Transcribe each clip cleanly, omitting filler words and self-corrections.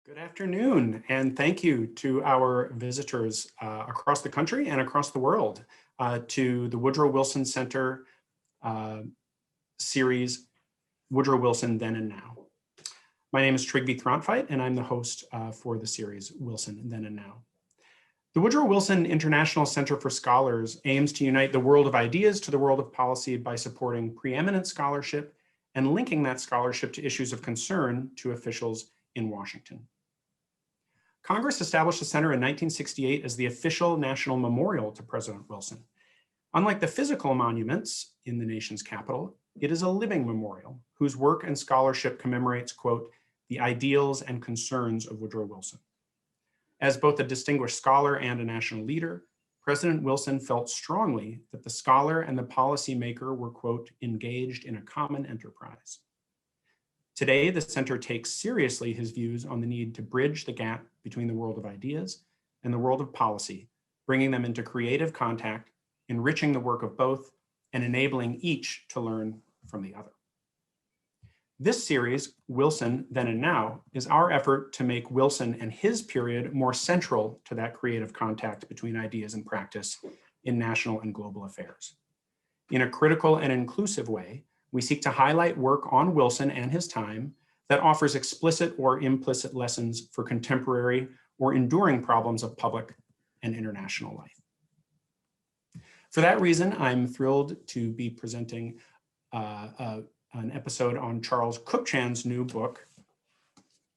Good afternoon, and thank you to our visitors across the country and across the world to the Woodrow Wilson Center series, Woodrow Wilson Then and Now. My name is Trygve Throntveit, and I'm the host for the series Wilson Then and Now. The Woodrow Wilson International Center for Scholars aims to unite the world of ideas to the world of policy by supporting preeminent scholarship and linking that scholarship to issues of concern to officials in Washington. Congress established the center in 1968 as the official national memorial to President Wilson. Unlike the physical monuments in the nation's capital, it is a living memorial whose work and scholarship commemorates, quote, the ideals and concerns of Woodrow Wilson. As both a distinguished scholar and a national leader, President Wilson felt strongly that the scholar and the policymaker were, quote, engaged in a common enterprise. Today, the center takes seriously his views on the need to bridge the gap between the world of ideas and the world of policy, bringing them into creative contact, enriching the work of both, and enabling each to learn from the other. This series, Wilson Then and Now, is our effort to make Wilson and his period more central to that creative contact between ideas and practice in national and global affairs. In a critical and inclusive way, we seek to highlight work on Wilson and his time that offers explicit or implicit lessons for contemporary or enduring problems of public and international life. For that reason, I'm thrilled to be presenting an episode on Charles Kupchan's new book,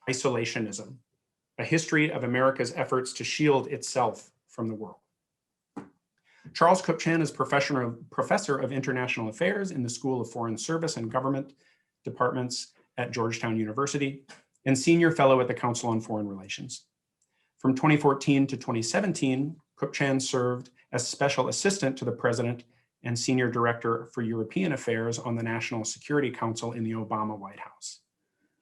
Isolationism, A History of America's Efforts to Shield Itself from the World. Charles Kupchan is professor of international affairs in the School of Foreign Service and Government Departments at Georgetown University and senior fellow at the Council on Foreign Relations. From 2014 to 2017, Kupchan served as special assistant to the president and senior director for European affairs on the National Security Council in the Obama White House.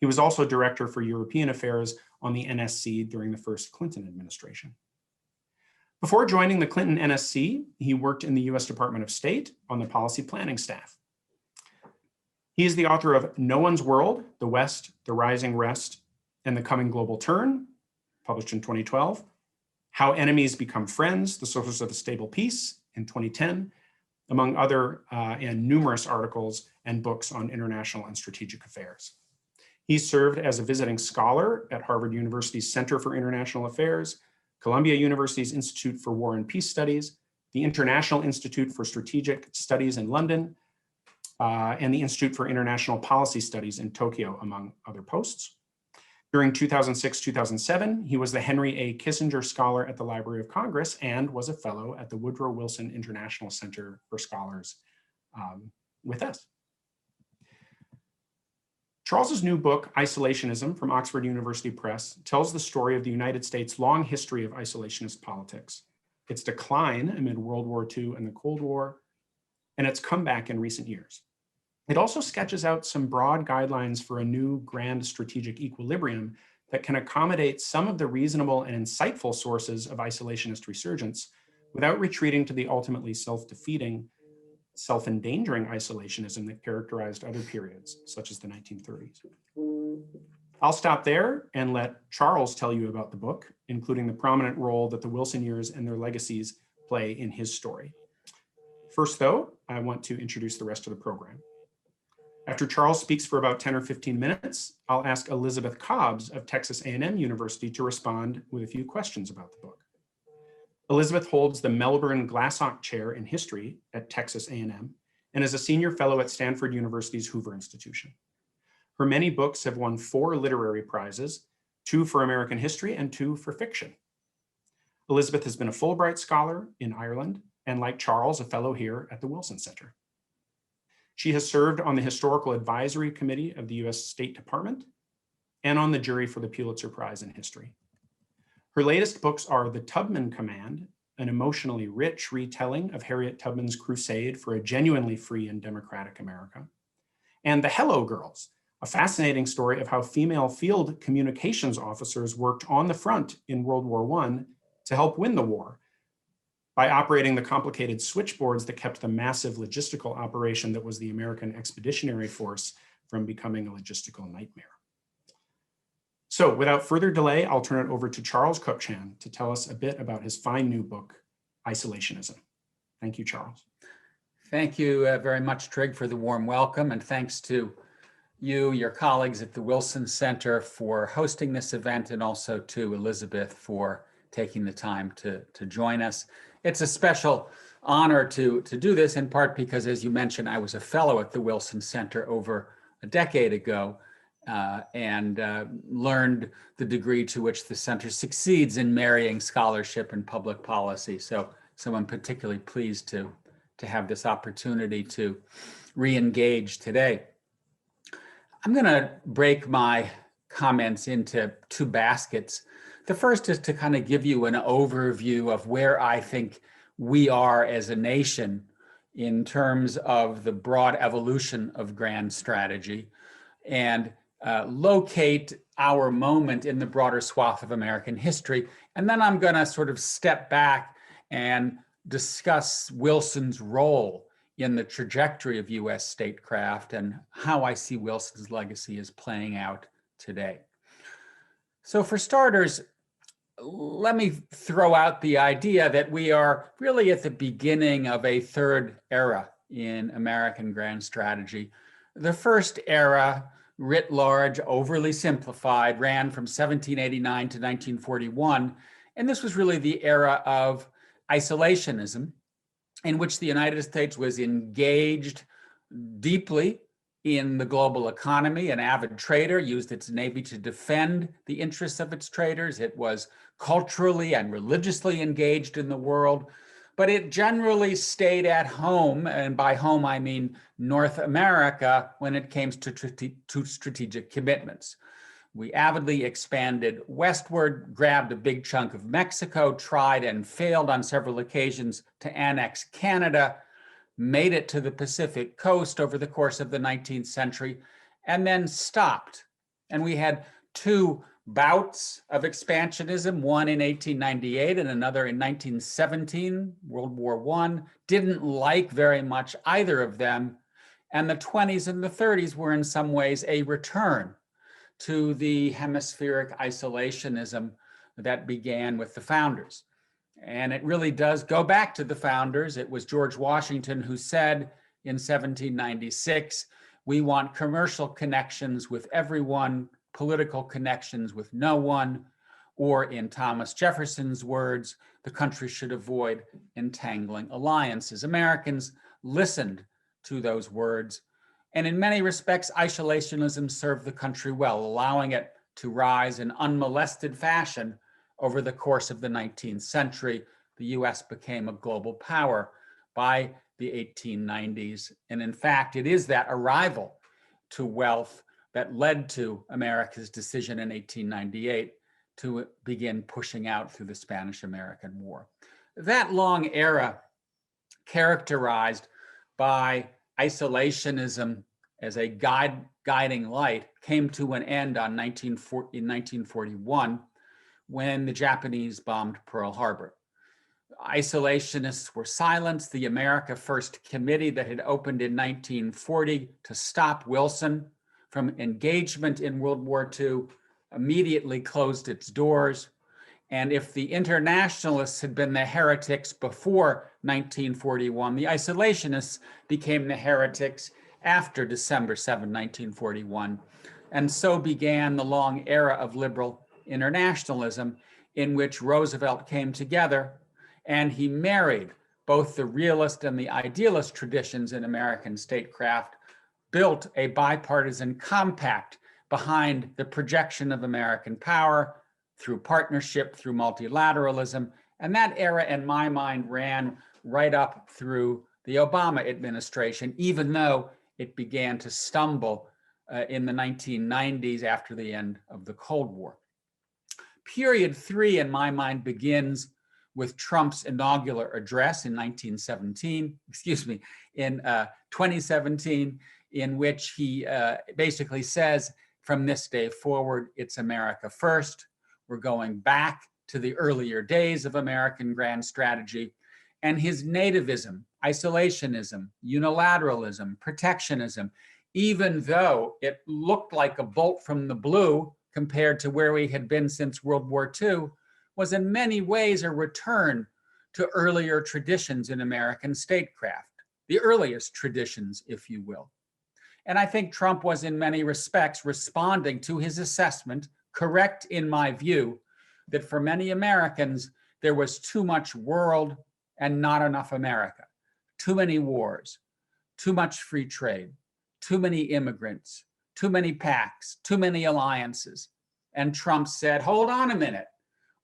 He was also director for European affairs on the NSC during the first Clinton administration. Before joining the Clinton NSC, he worked in the US Department of State on the policy planning staff. He is the author of No One's World, The West, The Rising Rest, and the Coming Global Turn, published in 2012, How Enemies Become Friends, The Sources of a Stable Peace in 2010, among other and numerous articles and books on international and strategic affairs. He served as a visiting scholar at Harvard University's Center for International Affairs, Columbia University's Institute for War and Peace Studies, the International Institute for Strategic Studies in London, and the Institute for International Policy Studies in Tokyo, among other posts. During 2006-2007, he was the Henry A. Kissinger Scholar at the Library of Congress and was a fellow at the Woodrow Wilson International Center for Scholars with us. Charles's new book, Isolationism, from Oxford University Press, tells the story of the United States' long history of isolationist politics, its decline amid World War II and the Cold War, and its comeback in recent years. It also sketches out some broad guidelines for a new grand strategic equilibrium that can accommodate some of the reasonable and insightful sources of isolationist resurgence without retreating to the ultimately self-defeating, self-endangering isolationism that characterized other periods, such as the 1930s. I'll stop there and let Charles tell you about the book, including the prominent role that the Wilson years and their legacies play in his story. First, though, I want to introduce the rest of the program. After Charles speaks for about 10 or 15 minutes, I'll ask Elizabeth Cobbs of Texas A&M University to respond with a few questions about the book. Elizabeth holds the Melbourne Glassock Chair in History at Texas A&M and is a senior fellow at Stanford University's Hoover Institution. Her many books have won 4 literary prizes, 2 for American history and 2 for fiction. Elizabeth has been a Fulbright Scholar in Ireland and, like Charles, a fellow here at the Wilson Center. She has served on the Historical Advisory Committee of the US State Department and on the jury for the Pulitzer Prize in History. Her latest books are The Tubman Command, an emotionally rich retelling of Harriet Tubman's crusade for a genuinely free and democratic America, and The Hello Girls, a fascinating story of how female field communications officers worked on the front in World War I to help win the war by operating the complicated switchboards that kept the massive logistical operation that was the American Expeditionary Force from becoming a logistical nightmare. So without further delay, I'll turn it over to Charles Kupchan to tell us a bit about his fine new book, Isolationism. Thank you, Charles. Thank you very much, Trig, for the warm welcome, and thanks to you, your colleagues at the Wilson Center for hosting this event, and also to Elizabeth for taking the time to join us. It's a special honor to do this, in part because, as you mentioned, I was a fellow at the Wilson Center over a decade ago, and learned the degree to which the center succeeds in marrying scholarship and public policy. So I'm particularly pleased to have this opportunity to re-engage today. I'm going to break my comments into two baskets. The first is to kind of give you an overview of where I think we are as a nation in terms of the broad evolution of grand strategy, and locate our moment in the broader swath of American history. And then I'm going to sort of step back and discuss Wilson's role in the trajectory of US statecraft and how I see Wilson's legacy is playing out today. So for starters, let me throw out the idea that we are really at the beginning of a third era in American grand strategy. The first era, writ large, overly simplified, ran from 1789 to 1941. And this was really the era of isolationism, in which the United States was engaged deeply in the global economy. An avid trader, used its navy to defend the interests of its traders. It was culturally and religiously engaged in the world, but it generally stayed at home, and by home I mean North America, when it came to strategic commitments. We avidly expanded westward, grabbed a big chunk of Mexico, tried and failed on several occasions to annex Canada, made it to the Pacific coast over the course of the 19th century, and then stopped. And we had two bouts of expansionism, one in 1898 and another in 1917, World War I. Didn't like very much either of them. And the 20s and the 30s were in some ways a return to the hemispheric isolationism that began with the founders. And it really does go back to the founders. It was George Washington who said in 1796, we want commercial connections with everyone, political connections with no one, or in Thomas Jefferson's words, the country should avoid entangling alliances. Americans listened to those words. And in many respects, isolationism served the country well, allowing it to rise in unmolested fashion over the course of the 19th century. The US became a global power by the 1890s. And in fact, it is that arrival to wealth that led to America's decision in 1898 to begin pushing out through the Spanish-American War. That long era, characterized by isolationism as a guiding light, came to an end in 1941 when the Japanese bombed Pearl Harbor. Isolationists were silenced. The America First Committee that had opened in 1940 to stop Wilson from engagement in World War II immediately closed its doors. And if the internationalists had been the heretics before 1941, the isolationists became the heretics after December 7, 1941. And so began the long era of liberal internationalism, in which Roosevelt came together and he married both the realist and the idealist traditions in American statecraft, built a bipartisan compact behind the projection of American power through partnership, through multilateralism. And that era, in my mind, ran right up through the Obama administration, even though it began to stumble in the 1990s after the end of the Cold War. Period three, in my mind, begins with Trump's inaugural address in 2017, in which he basically says, from this day forward, it's America first. We're going back to the earlier days of American grand strategy. And his nativism, isolationism, unilateralism, protectionism, even though it looked like a bolt from the blue compared to where we had been since World War II, was in many ways a return to earlier traditions in American statecraft, the earliest traditions, if you will. And I think Trump was in many respects responding to his assessment, correct in my view, that for many Americans, there was too much world and not enough America, too many wars, too much free trade, too many immigrants, too many pacts, too many alliances. And Trump said, hold on a minute.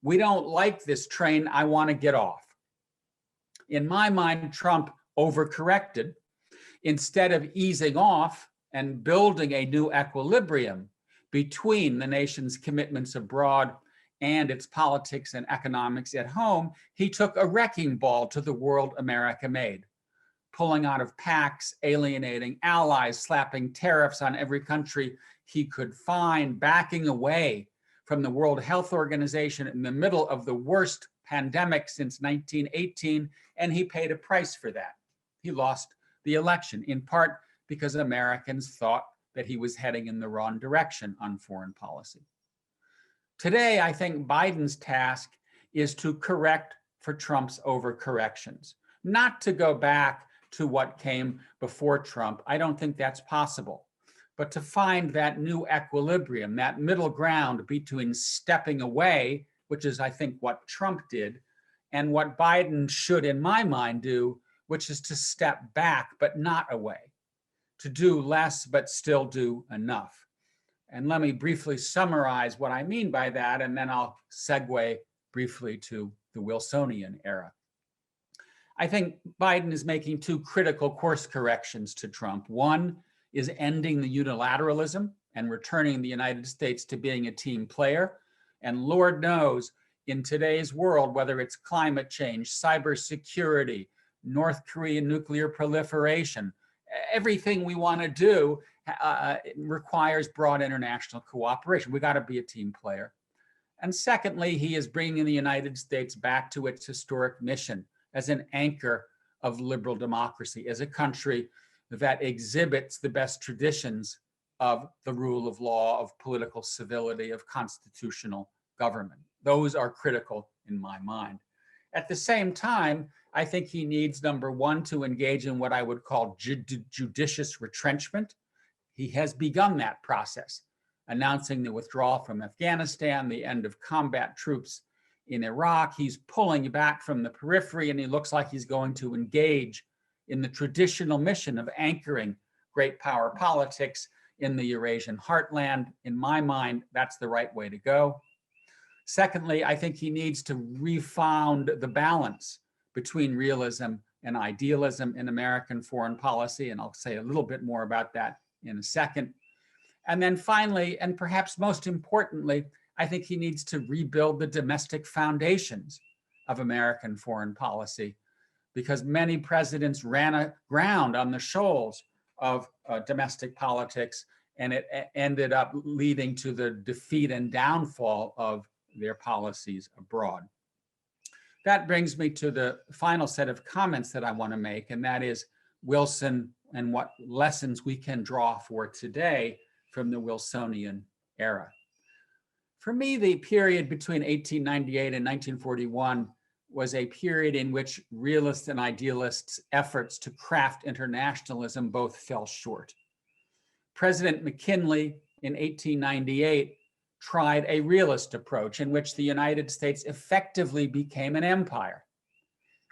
We don't like this train. I want to get off. In my mind, Trump overcorrected. Instead of easing off and building a new equilibrium between the nation's commitments abroad and its politics and economics at home, he took a wrecking ball to the world America made, pulling out of pacts, alienating allies, slapping tariffs on every country he could find, backing away from the World Health Organization in the middle of the worst pandemic since 1918, and he paid a price for that. He lost the election, in part because Americans thought that he was heading in the wrong direction on foreign policy. Today, I think Biden's task is to correct for Trump's overcorrections, not to go back to what came before Trump. I don't think that's possible, but to find that new equilibrium, that middle ground between stepping away, which is, I think, what Trump did, and what Biden should, in my mind, do, which is to step back, but not away, to do less, but still do enough. And let me briefly summarize what I mean by that, and then I'll segue briefly to the Wilsonian era. I think Biden is making two critical course corrections to Trump. One is ending the unilateralism and returning the United States to being a team player. And Lord knows, in today's world, whether it's climate change, cybersecurity, North Korean nuclear proliferation, everything we want to do requires broad international cooperation. We got to be a team player. And secondly, he is bringing the United States back to its historic mission as an anchor of liberal democracy, as a country that exhibits the best traditions of the rule of law, of political civility, of constitutional government. Those are critical in my mind. At the same time, I think he needs, number one, to engage in what I would call judicious retrenchment. He has begun that process, announcing the withdrawal from Afghanistan, the end of combat troops in Iraq. He's pulling back from the periphery, and he looks like he's going to engage in the traditional mission of anchoring great power politics in the Eurasian heartland. In my mind, that's the right way to go. Secondly, I think he needs to refound the balance between realism and idealism in American foreign policy, and I'll say a little bit more about that in a second. And then finally, and perhaps most importantly, I think he needs to rebuild the domestic foundations of American foreign policy, because many presidents ran aground on the shoals of domestic politics, and it ended up leading to the defeat and downfall of their policies abroad. That brings me to the final set of comments that I want to make, and that is Wilson and what lessons we can draw for today from the Wilsonian era. For me, the period between 1898 and 1941 was a period in which realists and idealists' efforts to craft internationalism both fell short. President McKinley in 1898 tried a realist approach in which the United States effectively became an empire.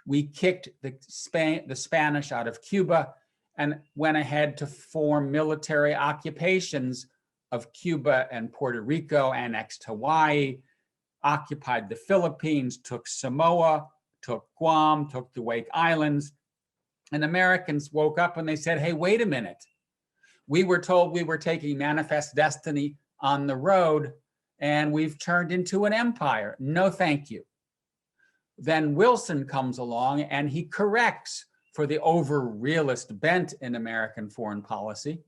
We kicked the Spanish out of Cuba and went ahead to form military occupations of Cuba and Puerto Rico, annexed Hawaii, occupied the Philippines, took Samoa, took Guam, took the Wake Islands. And Americans woke up and they said, hey, wait a minute. We were told we were taking manifest destiny on the road, and we've turned into an empire. No, thank you. Then Wilson comes along and he corrects for the over-realist bent in American foreign policy.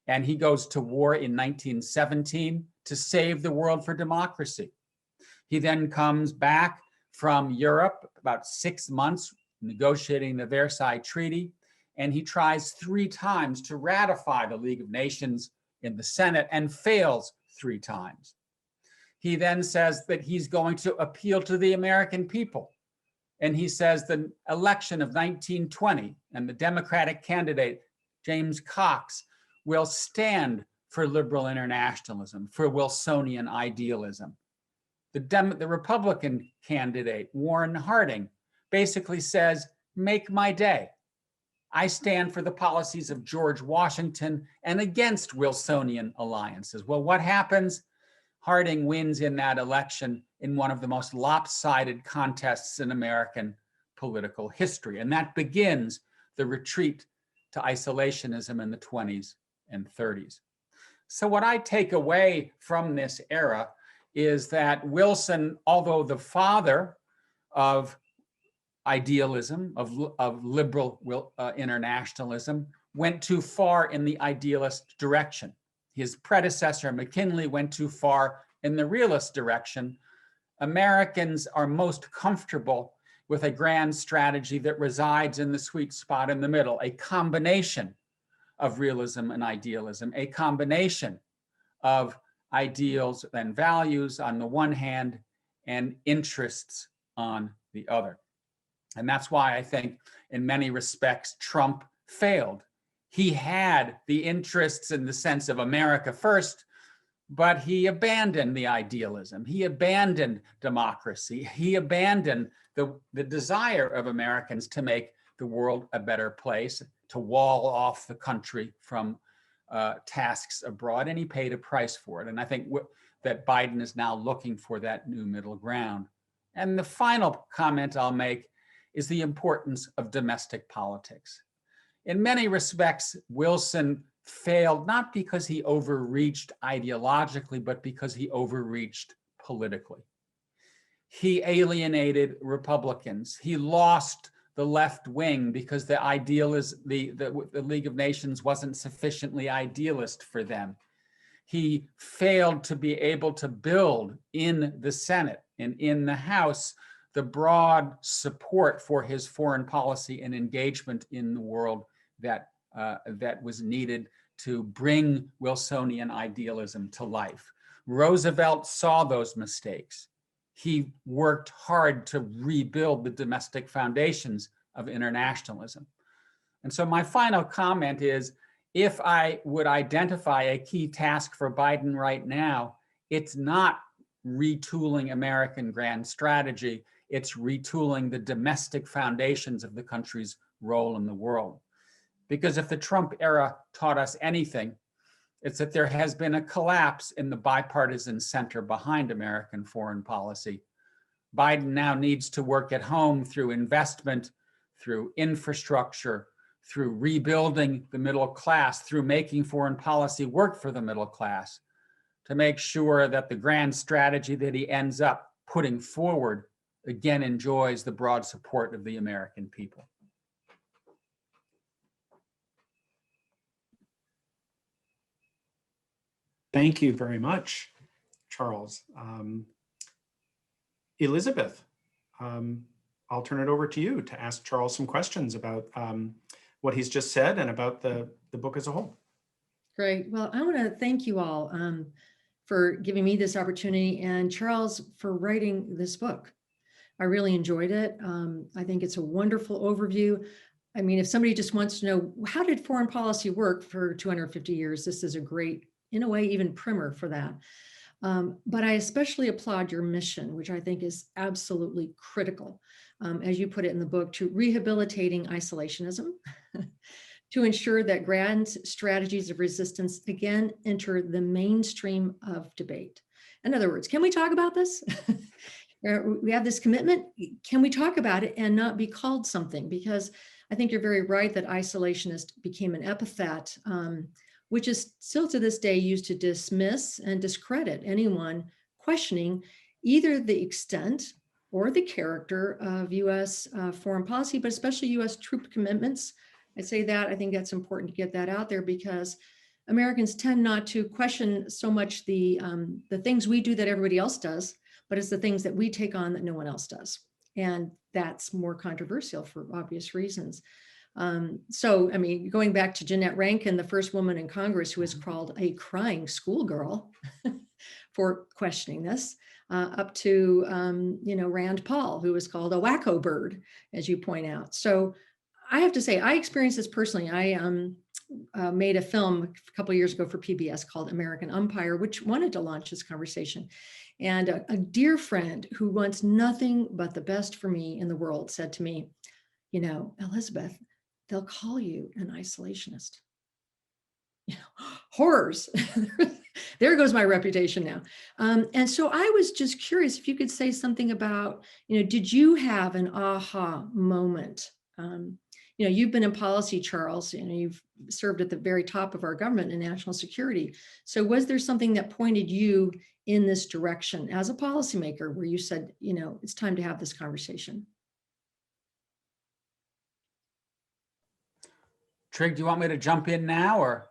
And he goes to war in 1917 to save the world for democracy. He then comes back from Europe, about 6 months, negotiating the Versailles Treaty, and he tries 3 times to ratify the League of Nations in the Senate and fails 3 times. He then says that he's going to appeal to the American people. And he says the election of 1920 and the Democratic candidate, James Cox, will stand for liberal internationalism, for Wilsonian idealism. The Republican candidate, Warren Harding, basically says, make my day. I stand for the policies of George Washington and against Wilsonian alliances. Well, what happens? Harding wins in that election in one of the most lopsided contests in American political history. And that begins the retreat to isolationism in the 20s and 30s. So what I take away from this era is that Wilson, although the father of idealism, of liberal internationalism, went too far in the idealist direction. His predecessor, McKinley, went too far in the realist direction. Americans are most comfortable with a grand strategy that resides in the sweet spot in the middle, a combination of realism and idealism, a combination of ideals and values on the one hand and interests on the other. And that's why I think in many respects, Trump failed. He had the interests in the sense of America first, but he abandoned the idealism. He abandoned democracy. He abandoned the desire of Americans to make the world a better place, to wall off the country from tasks abroad, and he paid a price for it. And I think that Biden is now looking for that new middle ground. And the final comment I'll make is the importance of domestic politics. In many respects, Wilson failed not because he overreached ideologically, but because he overreached politically. He alienated Republicans. He lost the left wing because the League of Nations wasn't sufficiently idealist for them. He failed to be able to build in the Senate and in the House the broad support for his foreign policy and engagement in the world that was needed to bring Wilsonian idealism to life. Roosevelt saw those mistakes. He worked hard to rebuild the domestic foundations of internationalism. And so my final comment is, if I would identify a key task for Biden right now, it's not retooling American grand strategy, it's retooling the domestic foundations of the country's role in the world. Because if the Trump era taught us anything, it's that there has been a collapse in the bipartisan center behind American foreign policy. Biden now needs to work at home through investment, through infrastructure, through rebuilding the middle class, through making foreign policy work for the middle class, to make sure that the grand strategy that he ends up putting forward again enjoys the broad support of the American people. Thank you very much, Charles. Elizabeth, I'll turn it over to you to ask Charles some questions about what he's just said and about the book as a whole. Great. Well, I want to thank you all for giving me this opportunity, and Charles for writing this book. I really enjoyed it. I think it's a wonderful overview. I mean, if somebody just wants to know, how did foreign policy work for 250 years? This is a great, in a way, even primer for that. But I especially applaud your mission, which I think is absolutely critical, as you put it in the book, to rehabilitating isolationism, to ensure that grand strategies of resistance again enter the mainstream of debate. In other words, can we talk about this? We have this commitment. Can we talk about it and not be called something? Because I think you're very right that isolationist became an epithet, which is still to this day used to dismiss and discredit anyone questioning either the extent or the character of US foreign policy, but especially US troop commitments. I say that, I think that's important to get that out there, because Americans tend not to question so much the things we do that everybody else does, but it's the things that we take on that no one else does. And that's more controversial for obvious reasons. So, I mean, going back to Jeanette Rankin, the first woman in Congress who was called a crying schoolgirl, for questioning this, up to, Rand Paul, who was called a wacko bird, as you point out. So I have to say, I experienced this personally. I made a film a couple of years ago for PBS called American Umpire, which wanted to launch this conversation. And a dear friend who wants nothing but the best for me in the world said to me, Elizabeth, they'll call you an isolationist. Horrors. There goes my reputation now. And so I was just curious if you could say something about, did you have an aha moment? You've been in policy, Charles, you've served at the very top of our government in national security. So was there something that pointed you in this direction as a policymaker where you said, it's time to have this conversation? Trig, do you want me to jump in now, or?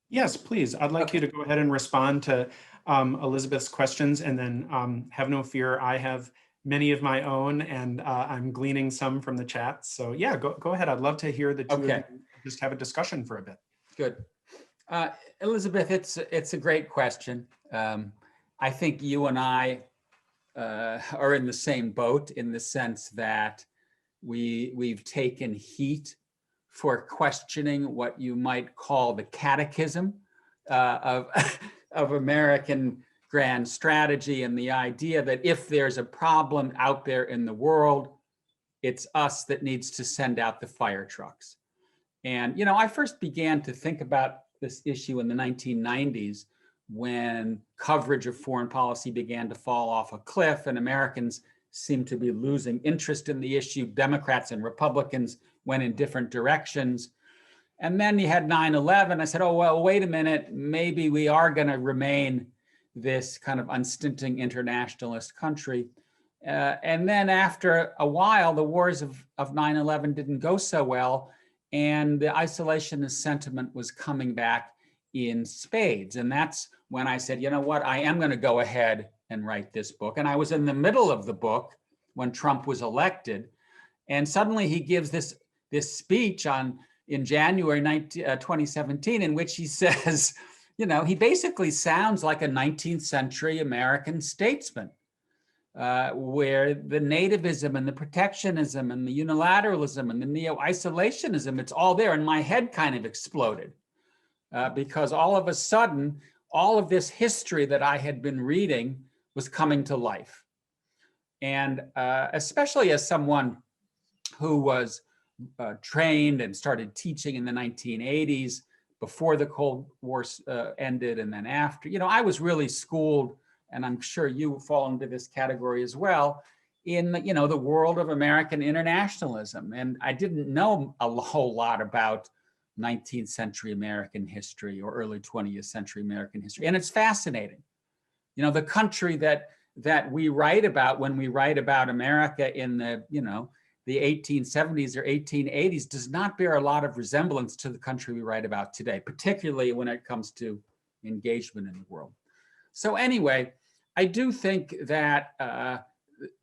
Yes, please. I'd like you to go ahead and respond to Elizabeth's questions, and then have no fear, I have many of my own, and I'm gleaning some from the chat. So yeah, go ahead. I'd love to hear the two of you just have a discussion for a bit. Good. Elizabeth, it's a great question. I think you and I are in the same boat in the sense that we've taken heat for questioning what you might call the catechism of American grand strategy, and the idea that if there's a problem out there in the world, it's us that needs to send out the fire trucks. And, I first began to think about this issue in the 1990s when coverage of foreign policy began to fall off a cliff and Americans seemed to be losing interest in the issue. Democrats and Republicans went in different directions. And then you had 9/11. I said, oh, well, wait a minute, maybe we are going to remain this kind of unstinting internationalist country. And then after a while, the wars of 9/11 didn't go so well, and the isolationist sentiment was coming back in spades. And that's when I said, you know what, I am going to go ahead and write this book. And I was in the middle of the book when Trump was elected, and suddenly he gives this speech in January 2017, in which he says, he basically sounds like a 19th century American statesman, where the nativism and the protectionism and the unilateralism and the neo-isolationism, it's all there. And my head kind of exploded because all of a sudden, all of this history that I had been reading was coming to life. And especially as someone who was trained and started teaching in the 1980s, before the Cold War ended and then after, I was really schooled, and I'm sure you fall into this category as well, in the world of American internationalism. And I didn't know a whole lot about 19th century American history or early 20th century American history. And it's fascinating. The country that we write about when we write about America in the 1870s or 1880s does not bear a lot of resemblance to the country we write about today, particularly when it comes to engagement in the world. So anyway, I do think that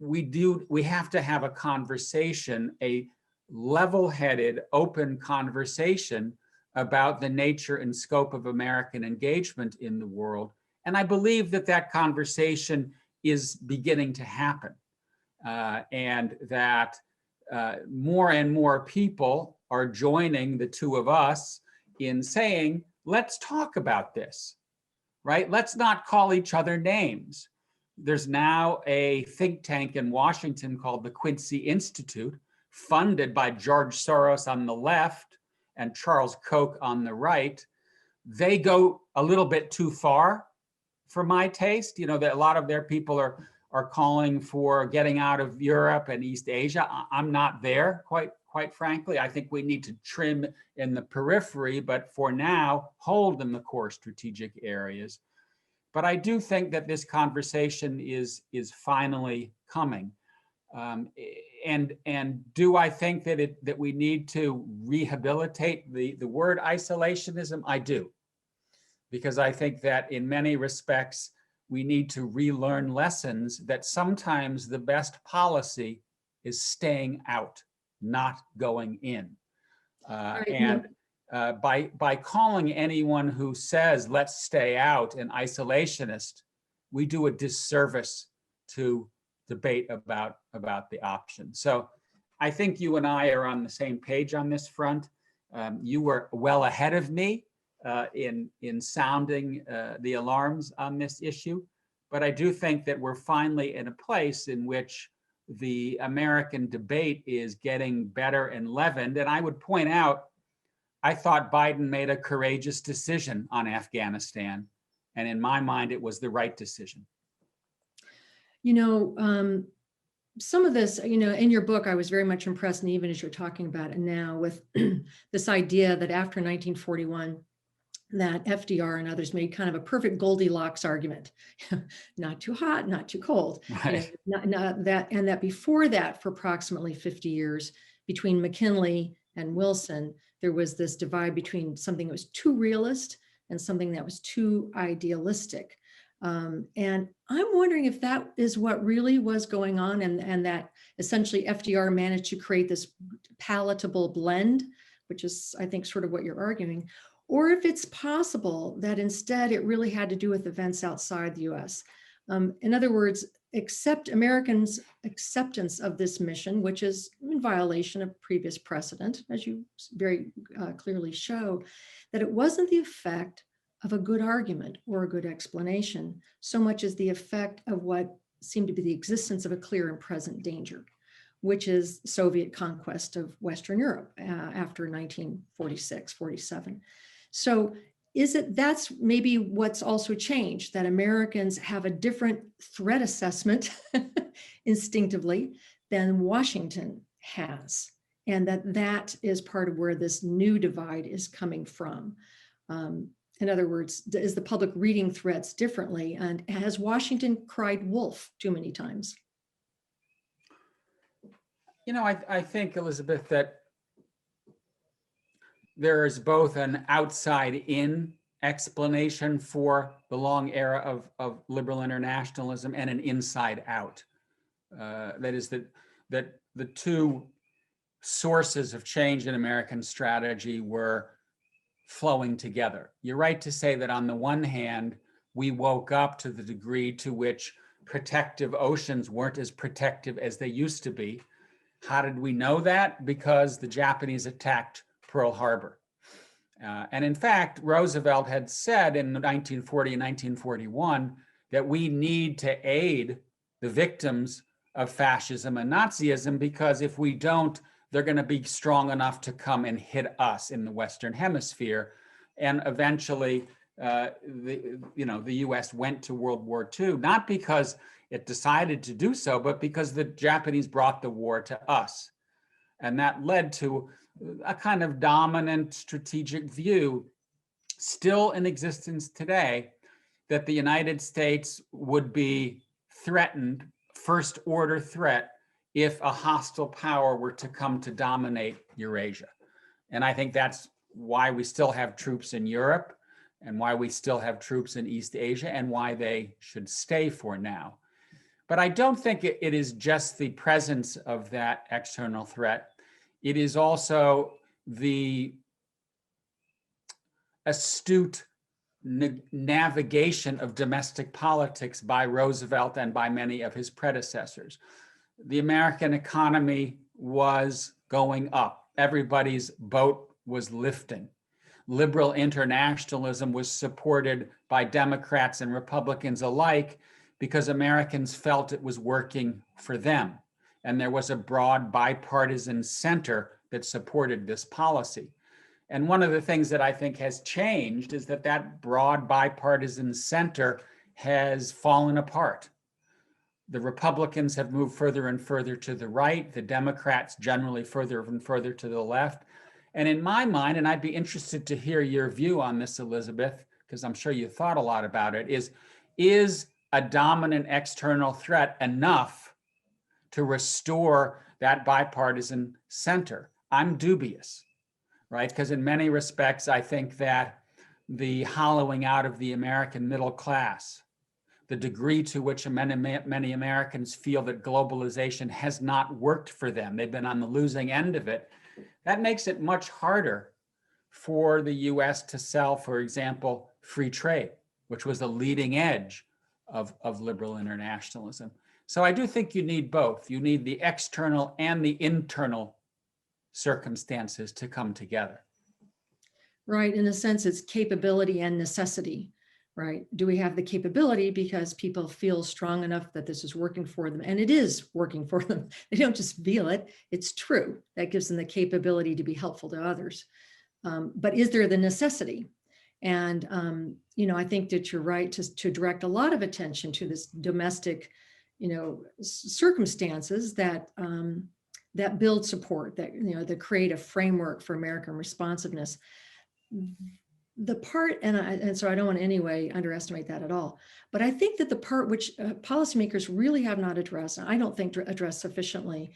we have to have a conversation, a level-headed, open conversation about the nature and scope of American engagement in the world. And I believe that conversation is beginning to happen, and that more and more people are joining the two of us in saying, let's talk about this, right? Let's not call each other names. There's now a think tank in Washington called the Quincy Institute, funded by George Soros on the left and Charles Koch on the right. They go a little bit too far for my taste. That a lot of their people are calling for getting out of Europe and East Asia. I'm not there, quite frankly. I think we need to trim in the periphery, but for now, hold in the core strategic areas. But I do think that this conversation is finally coming. And do I think that we need to rehabilitate the word isolationism? I do, because I think that in many respects, we need to relearn lessons that sometimes the best policy is staying out, not going in. Right. And by calling anyone who says, let's stay out, an isolationist, we do a disservice to debate about the option. So I think you and I are on the same page on this front. You were well ahead of me in sounding the alarms on this issue, but I do think that we're finally in a place in which the American debate is getting better and leavened. And I would point out, I thought Biden made a courageous decision on Afghanistan. And in my mind, it was the right decision. You know, some of this, you know, in your book, I was very much impressed, and even as you're talking about it now, with this idea that after 1941, that FDR and others made kind of a perfect Goldilocks argument, not too hot, not too cold. Right. You know, not that, and that before that, for approximately 50 years, between McKinley and Wilson, there was this divide between something that was too realist and something that was too idealistic. And I'm wondering if that is what really was going on, and that essentially FDR managed to create this palatable blend, which is, I think, sort of what you're arguing, or if it's possible that instead it really had to do with events outside the US. In other words, Americans' acceptance of this mission, which is in violation of previous precedent, as you very clearly show, that it wasn't the effect of a good argument or a good explanation, so much as the effect of what seemed to be the existence of a clear and present danger, which is Soviet conquest of Western Europe after 1946, 47. So that's maybe what's also changed, that Americans have a different threat assessment instinctively than Washington has, and that is part of where this new divide is coming from. In other words, is the public reading threats differently, and has Washington cried wolf too many times? You know, I think, Elizabeth, that there is both an outside-in explanation for the long era of liberal internationalism and an inside-out. That is that the two sources of change in American strategy were flowing together. You're right to say that on the one hand, we woke up to the degree to which protective oceans weren't as protective as they used to be. How did we know that? Because the Japanese attacked Pearl Harbor. And in fact, Roosevelt had said in 1940 and 1941 that we need to aid the victims of fascism and Nazism, because if we don't, they're going to be strong enough to come and hit us in the Western Hemisphere. And eventually, the US went to World War II, not because it decided to do so, but because the Japanese brought the war to us. And that led to a kind of dominant strategic view, still in existence today, that the United States would be threatened, first order threat, if a hostile power were to come to dominate Eurasia. And I think that's why we still have troops in Europe, and why we still have troops in East Asia, and why they should stay for now. But I don't think it is just the presence of that external threat. It is also the astute navigation of domestic politics by Roosevelt and by many of his predecessors. The American economy was going up. Everybody's boat was lifting. Liberal internationalism was supported by Democrats and Republicans alike because Americans felt it was working for them. And there was a broad bipartisan center that supported this policy. And one of the things that I think has changed is that broad bipartisan center has fallen apart. The Republicans have moved further and further to the right, the Democrats generally further and further to the left. And in my mind, and I'd be interested to hear your view on this, Elizabeth, because I'm sure you thought a lot about it, is a dominant external threat enough to restore that bipartisan center? I'm dubious, right? Because in many respects, I think that the hollowing out of the American middle class, the degree to which many Americans feel that globalization has not worked for them, they've been on the losing end of it, that makes it much harder for the US to sell, for example, free trade, which was the leading edge of liberal internationalism. So I do think you need both. You need the external and the internal circumstances to come together. Right. In a sense, it's capability and necessity, right? Do we have the capability because people feel strong enough that this is working for them? And it is working for them. They don't just feel it. It's true. That gives them the capability to be helpful to others. But is there the necessity? And, I think that you're right to direct a lot of attention to this domestic, circumstances that that build support, that create a framework for American responsiveness. The part, and so I don't want to in any way underestimate that at all, but I think that the part which policymakers really have not addressed, and I don't think addressed sufficiently,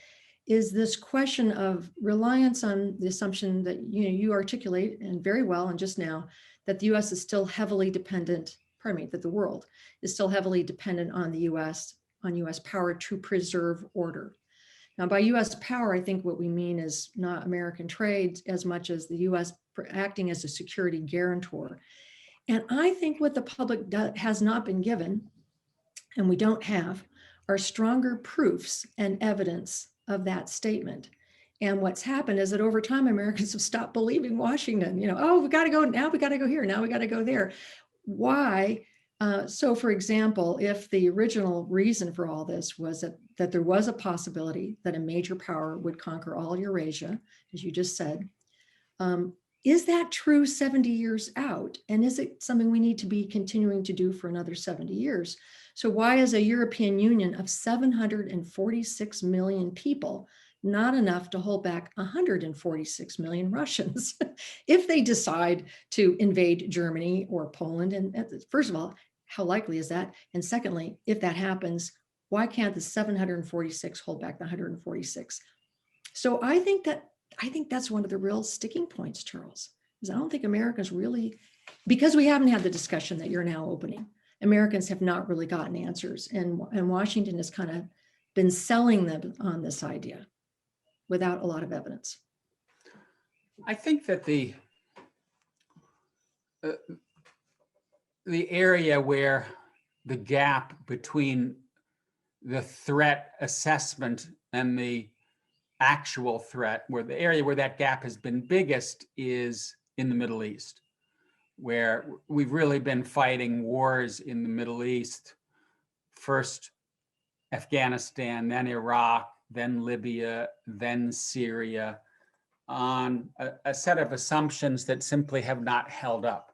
is this question of reliance on the assumption that you articulate and very well and just now, that the U.S. is still heavily dependent, that the world is still heavily dependent on the U.S., on U.S. power to preserve order. Now, by U.S. power, I think what we mean is not American trade as much as the U.S. acting as a security guarantor. And I think what the public has not been given, and we don't have, are stronger proofs and evidence of that statement. And what's happened is that over time, Americans have stopped believing Washington. We got to go now, we got to go here, now we got to go there. Why? So, for example, if the original reason for all this was that there was a possibility that a major power would conquer all Eurasia, as you just said, is that true 70 years out? And is it something we need to be continuing to do for another 70 years? So why is a European Union of 746 million people not enough to hold back 146 million Russians if they decide to invade Germany or Poland? And first of all, how likely is that? And secondly, if that happens, why can't the 746 hold back the 146? So I think that's one of the real sticking points, Charles, is I don't think Americans really, because we haven't had the discussion that you're now opening, Americans have not really gotten answers. And Washington has kind of been selling them on this idea without a lot of evidence. I think that the area where the gap between the threat assessment and the actual threat, where the area where that gap has been biggest is in the Middle East, where we've really been fighting wars in the Middle East, first Afghanistan, then Iraq, then Libya, then Syria, on a set of assumptions that simply have not held up.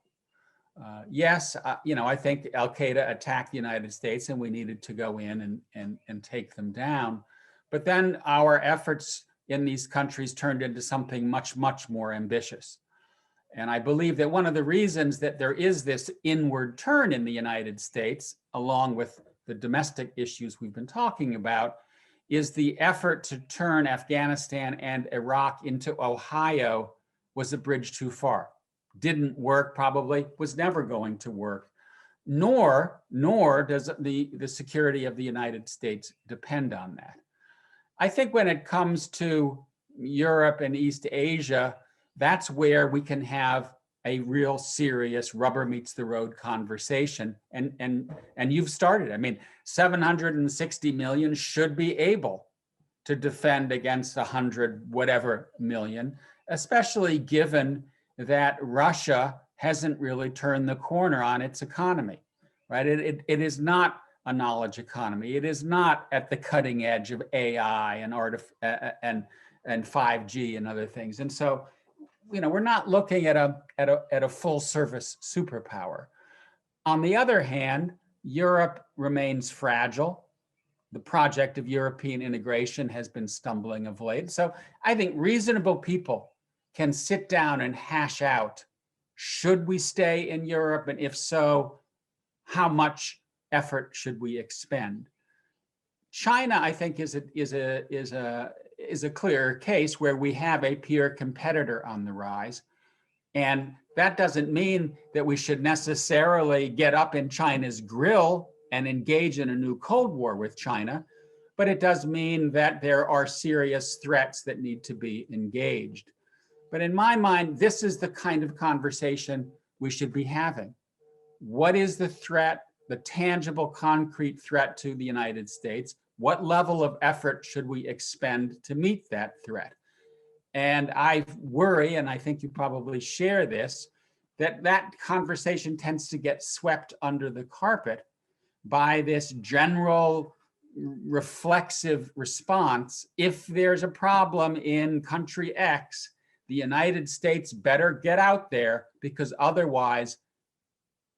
Yes, I think Al-Qaeda attacked the United States and we needed to go in and take them down. But then our efforts in these countries turned into something much, much more ambitious. And I believe that one of the reasons that there is this inward turn in the United States, along with the domestic issues we've been talking about, is the effort to turn Afghanistan and Iraq into Ohio was a bridge too far. Didn't work, probably, was never going to work, nor does the security of the United States depend on that. I think when it comes to Europe and East Asia, that's where we can have a real serious rubber meets the road conversation. And you've started. I mean, 760 million should be able to defend against 100 whatever million, especially given that Russia hasn't really turned the corner on its economy, right? It is not a knowledge economy. It is not at the cutting edge of AI and and 5G and other things. And so, we're not looking at a full service superpower. On the other hand, Europe remains fragile. The project of European integration has been stumbling of late. So I think reasonable people can sit down and hash out, should we stay in Europe? And if so, how much effort should we expend? China, I think, is a clear case where we have a peer competitor on the rise. And that doesn't mean that we should necessarily get up in China's grill and engage in a new Cold War with China, but it does mean that there are serious threats that need to be engaged. But in my mind, this is the kind of conversation we should be having. What is the threat, the tangible, concrete threat to the United States? What level of effort should we expend to meet that threat? And I worry, and I think you probably share this, that conversation tends to get swept under the carpet by this general reflexive response. If there's a problem in country X, the United States better get out there because otherwise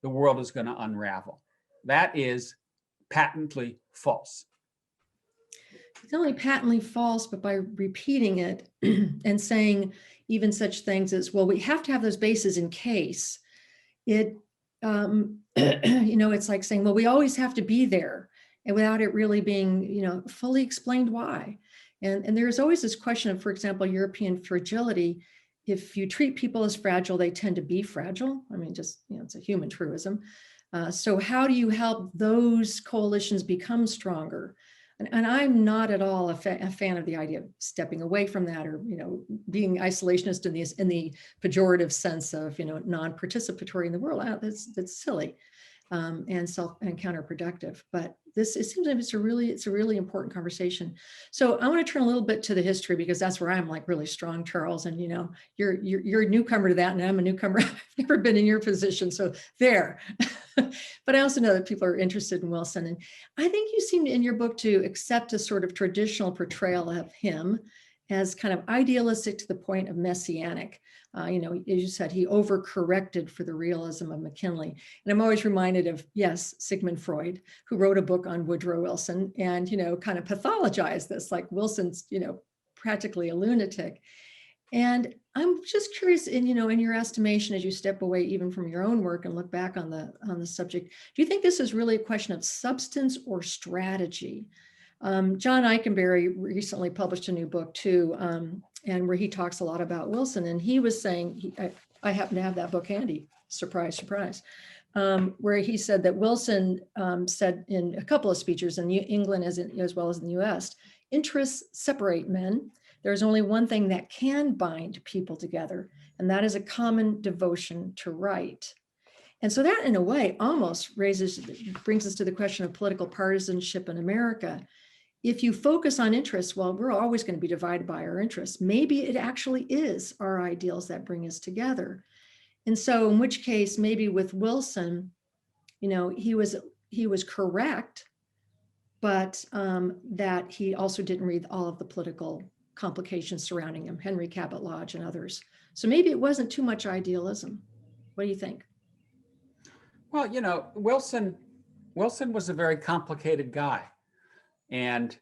the world is going to unravel. That is patently false. It's not only patently false, but by repeating it and saying even such things as, well, we have to have those bases in case it, it's like saying, well, we always have to be there, and without it really being, fully explained why. And there's always this question of, for example, European fragility. If you treat people as fragile, they tend to be fragile. I mean, just, it's a human truism. So how do you help those coalitions become stronger? And I'm not at all a fan of the idea of stepping away from that, or being isolationist in the pejorative sense of non-participatory in the world. That's silly and counterproductive. But it seems like it's a really important conversation. So I want to turn a little bit to the history, because that's where I'm like really strong, Charles. And you're a newcomer to that, and I'm a newcomer. I've never been in your position, so there. But I also know that people are interested in Wilson. And I think you seem in your book to accept a sort of traditional portrayal of him as kind of idealistic to the point of messianic. As you said, he overcorrected for the realism of McKinley. And I'm always reminded of, yes, Sigmund Freud, who wrote a book on Woodrow Wilson and, kind of pathologized this, like Wilson's, practically a lunatic. And I'm just curious, in your estimation, as you step away even from your own work and look back on the subject, do you think this is really a question of substance or strategy? John Eikenberry recently published a new book too, and where he talks a lot about Wilson. And he was saying, I happen to have that book handy, surprise, surprise, where he said that Wilson said in a couple of speeches in England as well as in the US, interests separate men. There's only one thing that can bind people together, and that is a common devotion to right. And so that, in a way, almost brings us to the question of political partisanship in America. If you focus on interests, well, we're always going to be divided by our interests. Maybe it actually is our ideals that bring us together. And so in which case, maybe with Wilson, he was correct, but that he also didn't read all of the political complications surrounding him, Henry Cabot Lodge and others. So maybe it wasn't too much idealism. What do you think? Well, Wilson was a very complicated guy. And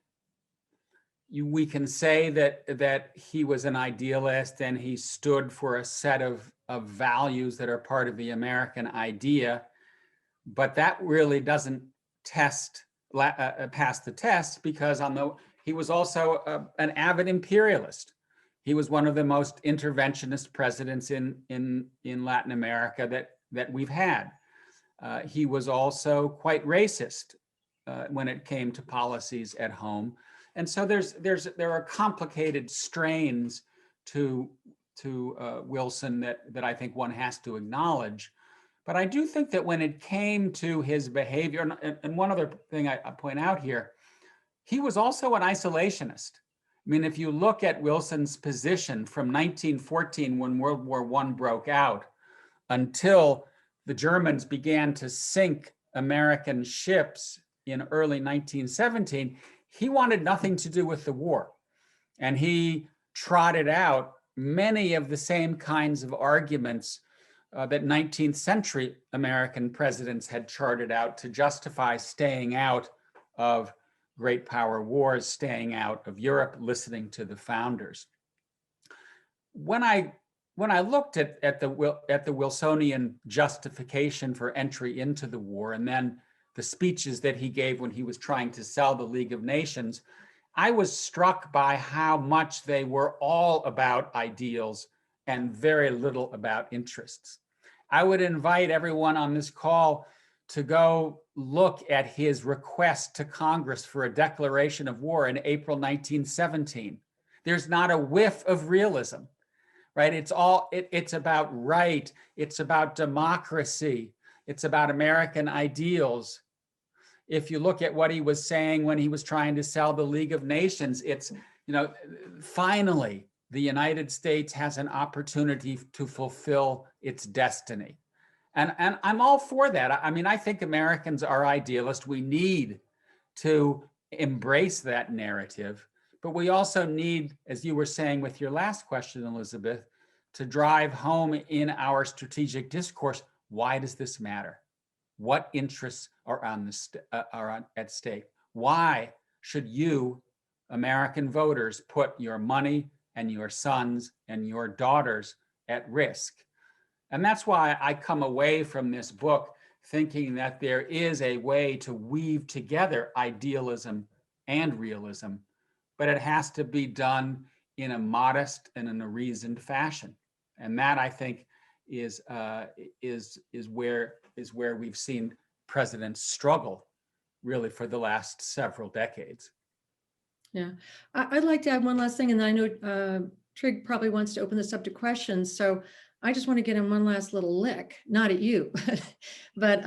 we can say that he was an idealist and he stood for a set of values that are part of the American idea, but that really doesn't pass the test, because he was also an avid imperialist. He was one of the most interventionist presidents in Latin America that we've had. He was also quite racist when it came to policies at home. And so there are complicated strains to Wilson that I think one has to acknowledge. But I do think that when it came to his behavior, and one other thing I point out here, he was also an isolationist. I mean, if you look at Wilson's position from 1914, when World War I broke out, until the Germans began to sink American ships in early 1917, he wanted nothing to do with the war. And he trotted out many of the same kinds of arguments that 19th century American presidents had charted out to justify staying out of great power wars, staying out of Europe, listening to the founders. When I looked at the Wilsonian justification for entry into the war, and then the speeches that he gave when he was trying to sell the League of Nations, I was struck by how much they were all about ideals and very little about interests. I would invite everyone on this call to go look at his request to Congress for a declaration of war in April 1917. There's not a whiff of realism. right? It's about right. It's about democracy. It's about American ideals. If you look at what he was saying when he was trying to sell the League of Nations, it's, finally, the United States has an opportunity to fulfill its destiny. And I'm all for that. I mean, I think Americans are idealists. We need to embrace that narrative, but we also need, as you were saying with your last question, Elizabeth, to drive home in our strategic discourse, why does this matter? What interests are at stake? Why should you, American voters, put your money and your sons and your daughters at risk? And that's why I come away from this book thinking that there is a way to weave together idealism and realism, but it has to be done in a modest and in a reasoned fashion. And that, I think, is where we've seen presidents struggle really for the last several decades. Yeah, I'd like to add one last thing, and I know Trig probably wants to open this up to questions. So I just want to get in one last little lick, not at you, but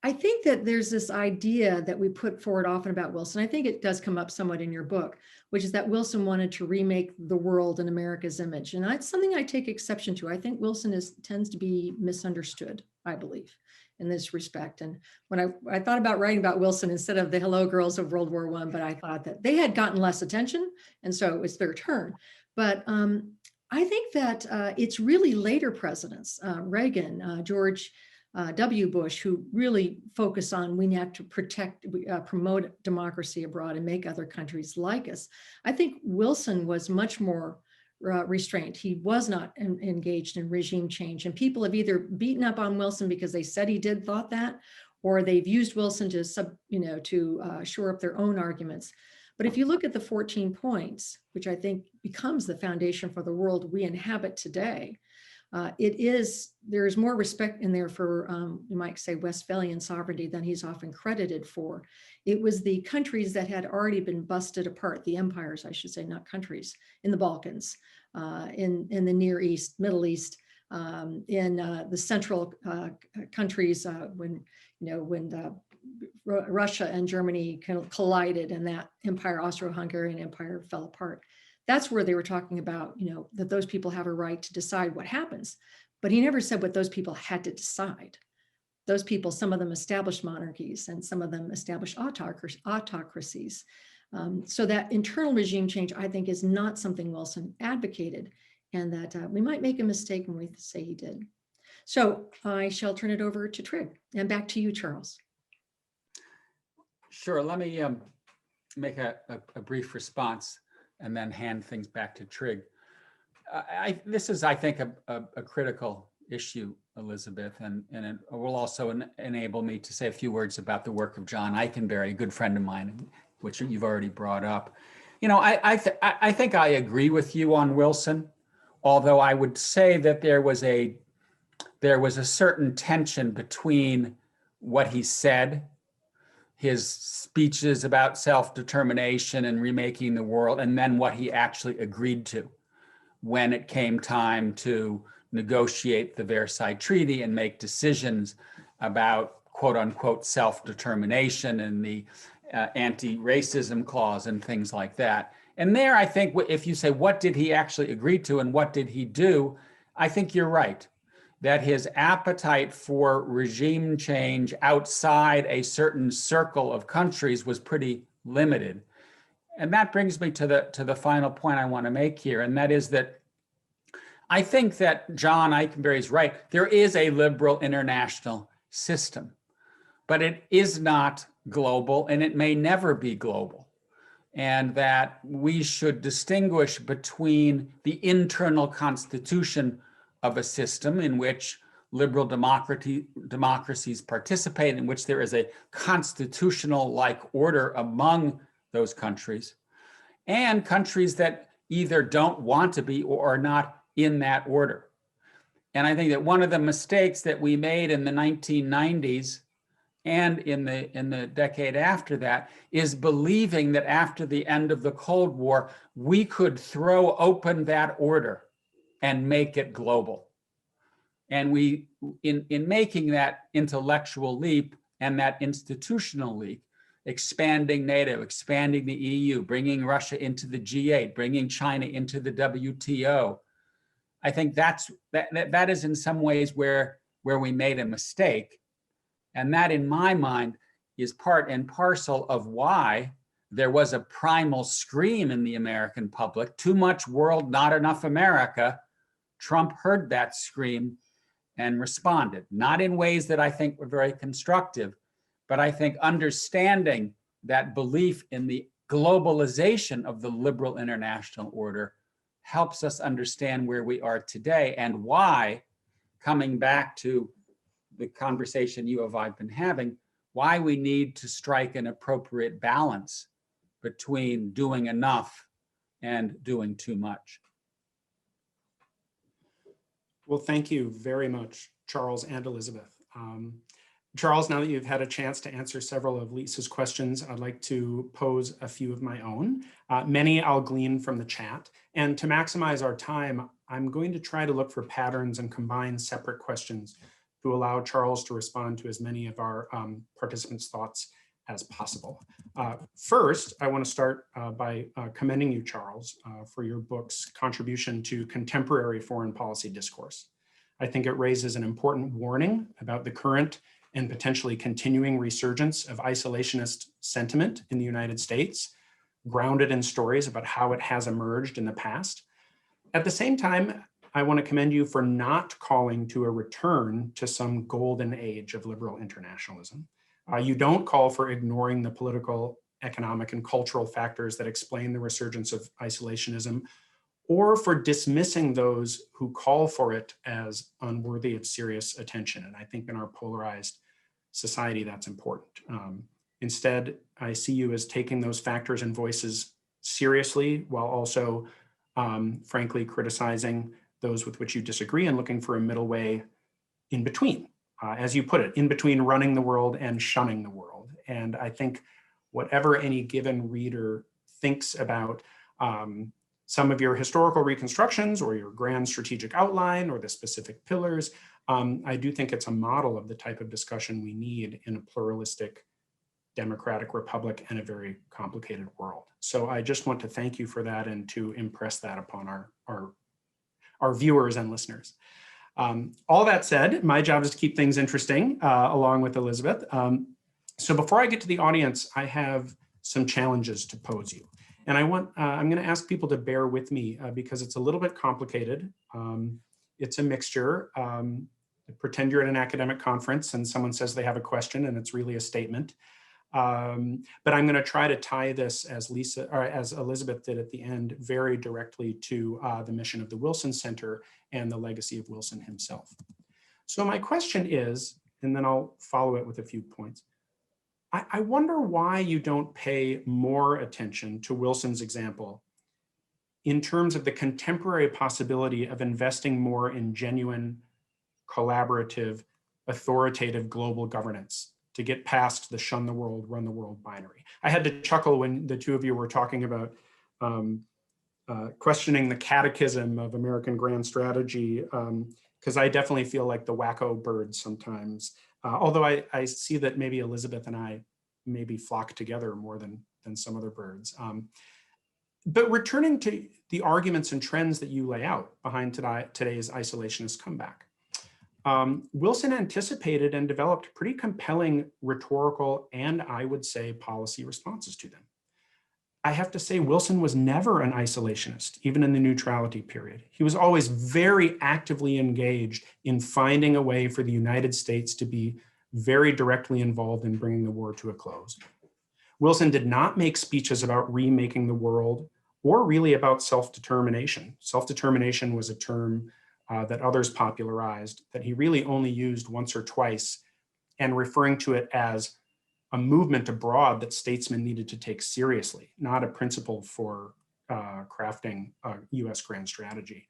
I think that there's this idea that we put forward often about Wilson. I think it does come up somewhat in your book, which is that Wilson wanted to remake the world in America's image. And that's something I take exception to. I think Wilson tends to be misunderstood, I believe, in this respect. And when I thought about writing about Wilson instead of the Hello Girls of World War I, but I thought that they had gotten less attention, and so it was their turn. But I think that it's really later presidents, Reagan, George W. Bush, who really focus on we have to promote democracy abroad and make other countries like us. I think Wilson was much more restrained. He was not engaged in regime change, and people have either beaten up on Wilson because they said he thought that, or they've used Wilson to shore up their own arguments. But if you look at the 14 points, which I think becomes the foundation for the world we inhabit today, there's more respect in there for, you might say, Westphalian sovereignty than he's often credited for. It was the countries that had already been busted apart, the empires, I should say, not countries, in the Balkans, in the Near East, Middle East, in the central countries when Russia and Germany collided and that empire, Austro-Hungarian Empire, fell apart. That's where they were talking about, that those people have a right to decide what happens. But he never said what those people had to decide. Those people, some of them established monarchies and some of them established autocracies. So that internal regime change, I think, is not something Wilson advocated, and that we might make a mistake when we say he did. So I shall turn it over to Trig, and back to you, Charles. Sure, let me make a brief response and then hand things back to Trig. This is, I think, a critical issue, Elizabeth, and it will also enable me to say a few words about the work of John Eikenberry, a good friend of mine, which you've already brought up. I think I agree with you on Wilson, although I would say that there was a certain tension between what he said, his speeches about self-determination and remaking the world, and then what he actually agreed to when it came time to negotiate the Versailles Treaty and make decisions about quote unquote self-determination and the anti-racism clause and things like that. And there, I think if you say, what did he actually agree to and what did he do? I think you're right, that his appetite for regime change outside a certain circle of countries was pretty limited. And that brings me to the final point I want to make here, and that is that I think that John Eikenberry is right. There is a liberal international system, but it is not global, and it may never be global. And that we should distinguish between the internal constitution of a system in which liberal democracies participate, in which there is a constitutional-like order among those countries, and countries that either don't want to be or are not in that order. And I think that one of the mistakes that we made in the 1990s and in the decade after that is believing that after the end of the Cold War, we could throw open that order and make it global. And we, in making that intellectual leap and that institutional leap, expanding NATO, expanding the EU, bringing Russia into the G8, bringing China into the WTO, I think that is in some ways where we made a mistake. And that, in my mind, is part and parcel of why there was a primal scream in the American public, too much world, not enough America. Trump heard that scream and responded, not in ways that I think were very constructive, but I think understanding that belief in the globalization of the liberal international order helps us understand where we are today and why, coming back to the conversation you and I've been having, why we need to strike an appropriate balance between doing enough and doing too much. Well, thank you very much, Charles and Elizabeth. Charles, now that you've had a chance to answer several of Lisa's questions, I'd like to pose a few of my own. Many I'll glean from the chat. And to maximize our time, I'm going to try to look for patterns and combine separate questions to allow Charles to respond to as many of our participants' thoughts as possible. First, I want to start by commending you, Charles, for your book's contribution to contemporary foreign policy discourse. I think it raises an important warning about the current and potentially continuing resurgence of isolationist sentiment in the United States, grounded in stories about how it has emerged in the past. At the same time, I want to commend you for not calling to a return to some golden age of liberal internationalism. You don't call for ignoring the political, economic, and cultural factors that explain the resurgence of isolationism, or for dismissing those who call for it as unworthy of serious attention. And I think in our polarized society, that's important. Instead, I see you as taking those factors and voices seriously, while also, frankly, criticizing those with which you disagree and looking for a middle way in between. As you put it, in between running the world and shunning the world. And I think whatever any given reader thinks about some of your historical reconstructions or your grand strategic outline or the specific pillars, I do think it's a model of the type of discussion we need in a pluralistic democratic republic and a very complicated world. So I just want to thank you for that and to impress that upon our viewers and listeners. All that said, my job is to keep things interesting along with Elizabeth. So before I get to the audience, I have some challenges to pose you. And I'm going to ask people to bear with me because it's a little bit complicated. It's a mixture. Pretend you're at an academic conference and someone says they have a question and it's really a statement. But I'm going to try to tie this, as Elizabeth did at the end, very directly to the mission of the Wilson Center and the legacy of Wilson himself. So my question is, and then I'll follow it with a few points. I wonder why you don't pay more attention to Wilson's example in terms of the contemporary possibility of investing more in genuine, collaborative, authoritative global governance to get past the shun the world, run the world binary. I had to chuckle when the two of you were talking about questioning the catechism of American grand strategy, because I definitely feel like the wacko bird sometimes. Although I see that maybe Elizabeth and I maybe flock together more than some other birds. But returning to the arguments and trends that you lay out behind today's isolationist comeback, Wilson anticipated and developed pretty compelling rhetorical and, I would say, policy responses to them. I have to say, Wilson was never an isolationist, even in the neutrality period. He was always very actively engaged in finding a way for the United States to be very directly involved in bringing the war to a close. Wilson did not make speeches about remaking the world or really about self-determination. Self-determination was a term that others popularized that he really only used once or twice, and referring to it as a movement abroad that statesmen needed to take seriously, not a principle for crafting a US grand strategy.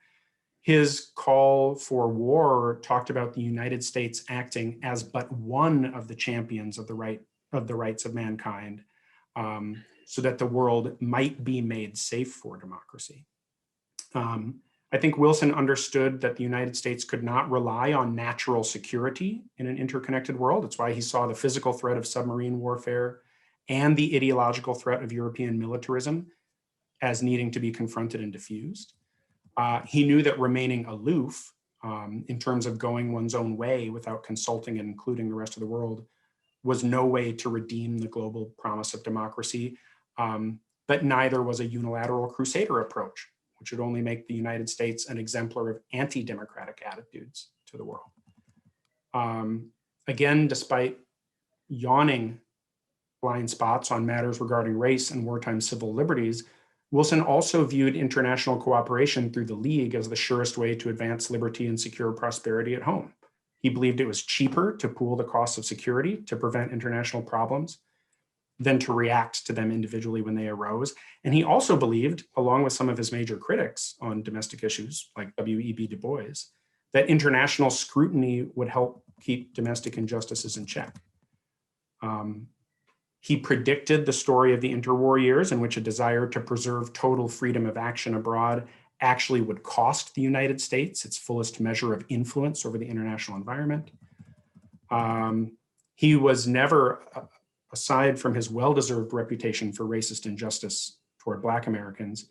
His call for war talked about the United States acting as but one of the champions of the rights of mankind, so that the world might be made safe for democracy. I think Wilson understood that the United States could not rely on natural security in an interconnected world. That's why he saw the physical threat of submarine warfare and the ideological threat of European militarism as needing to be confronted and diffused. He knew that remaining aloof in terms of going one's own way without consulting and including the rest of the world was no way to redeem the global promise of democracy, but neither was a unilateral crusader approach, which would only make the United States an exemplar of anti-democratic attitudes to the world. Again, despite yawning blind spots on matters regarding race and wartime civil liberties, Wilson also viewed international cooperation through the League as the surest way to advance liberty and secure prosperity at home. He believed it was cheaper to pool the costs of security to prevent international problems than to react to them individually when they arose. And he also believed, along with some of his major critics on domestic issues like W.E.B. Du Bois, that international scrutiny would help keep domestic injustices in check. He predicted the story of the interwar years in which a desire to preserve total freedom of action abroad actually would cost the United States its fullest measure of influence over the international environment. He was never, aside from his well-deserved reputation for racist injustice toward Black Americans,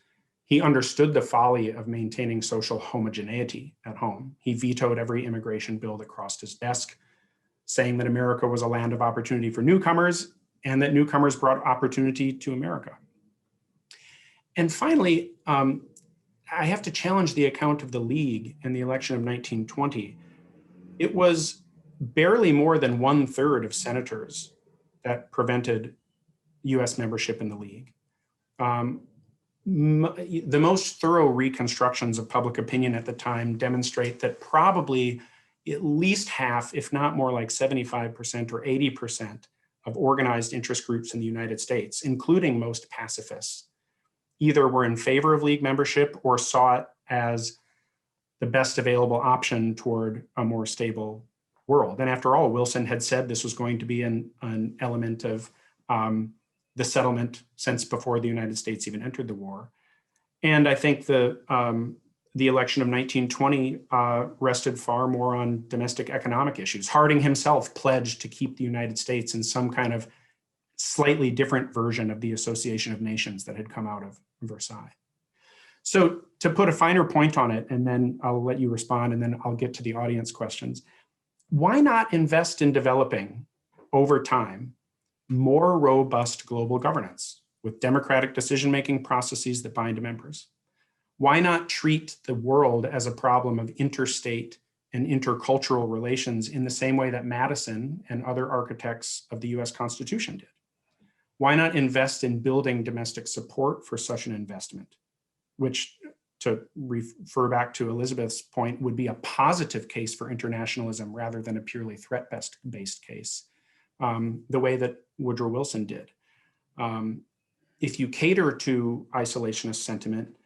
he understood the folly of maintaining social homogeneity at home. He vetoed every immigration bill that crossed his desk, saying that America was a land of opportunity for newcomers and that newcomers brought opportunity to America. And finally, I have to challenge the account of the League in the election of 1920. It was barely more than 1/3 of senators that prevented US membership in the League. The most thorough reconstructions of public opinion at the time demonstrate that probably at least half, if not more like 75% or 80% of organized interest groups in the United States, including most pacifists, either were in favor of League membership or saw it as the best available option toward a more stable world. And after all, Wilson had said this was going to be an element of the settlement since before the United States even entered the war. And I think the election of 1920 rested far more on domestic economic issues. Harding himself pledged to keep the United States in some kind of slightly different version of the Association of Nations that had come out of Versailles. So to put a finer point on it, and then I'll let you respond, and then I'll get to the audience questions. Why not invest in developing, over time, more robust global governance with democratic decision-making processes that bind members? Why not treat the world as a problem of interstate and intercultural relations in the same way that Madison and other architects of the US Constitution did? Why not invest in building domestic support for such an investment, which, to refer back to Elizabeth's point, would be a positive case for internationalism rather than a purely threat-based case, the way that Woodrow Wilson did. If you cater to isolationist sentiment,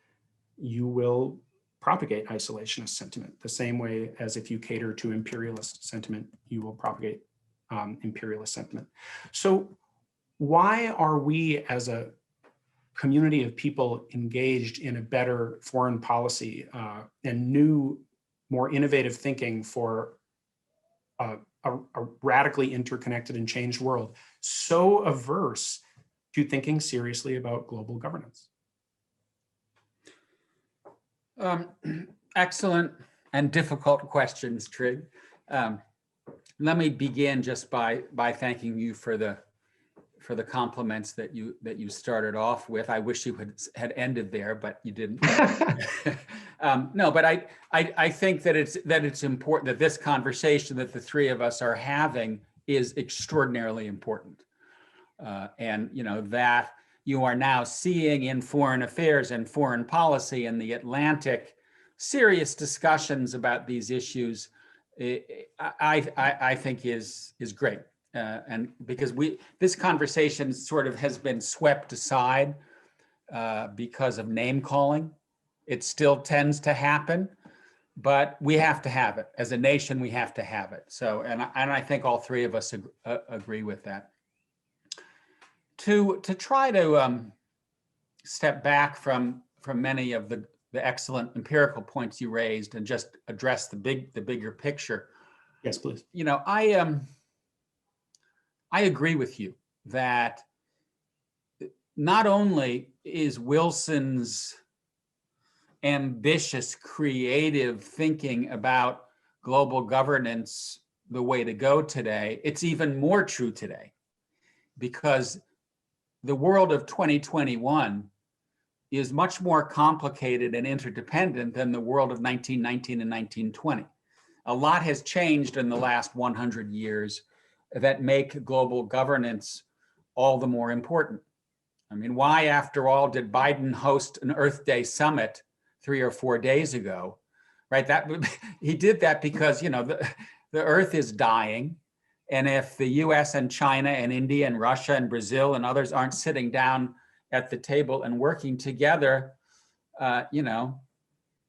you will propagate isolationist sentiment, the same way as if you cater to imperialist sentiment, you will propagate imperialist sentiment. So why are we as a community of people engaged in a better foreign policy and new, more innovative thinking for a radically interconnected and changed world so averse to thinking seriously about global governance? Excellent and difficult questions, Trig. Let me begin just by thanking you for the compliments that you started off with. I wish you had ended there, but you didn't. No, but I think that it's important that this conversation that the three of us are having is extraordinarily important, and that you are now seeing in foreign affairs and foreign policy in the Atlantic serious discussions about these issues. I think is great. And because this conversation sort of has been swept aside because of name calling. It still tends to happen, but we have to have it. As a nation, we have to have it. So, and I think all three of us agree with that. To try to step back from many of the excellent empirical points you raised and just address the bigger picture. Yes, please. You know, I agree with you that not only is Wilson's ambitious, creative thinking about global governance the way to go today, it's even more true today, because the world of 2021 is much more complicated and interdependent than the world of 1919 and 1920. A lot has changed in the last 100 years that make global governance all the more important. I mean, why, after all, did Biden host an Earth Day summit 3 or 4 days ago, right? He did that because, you know, the Earth is dying. And if the US and China and India and Russia and Brazil and others aren't sitting down at the table and working together, you know,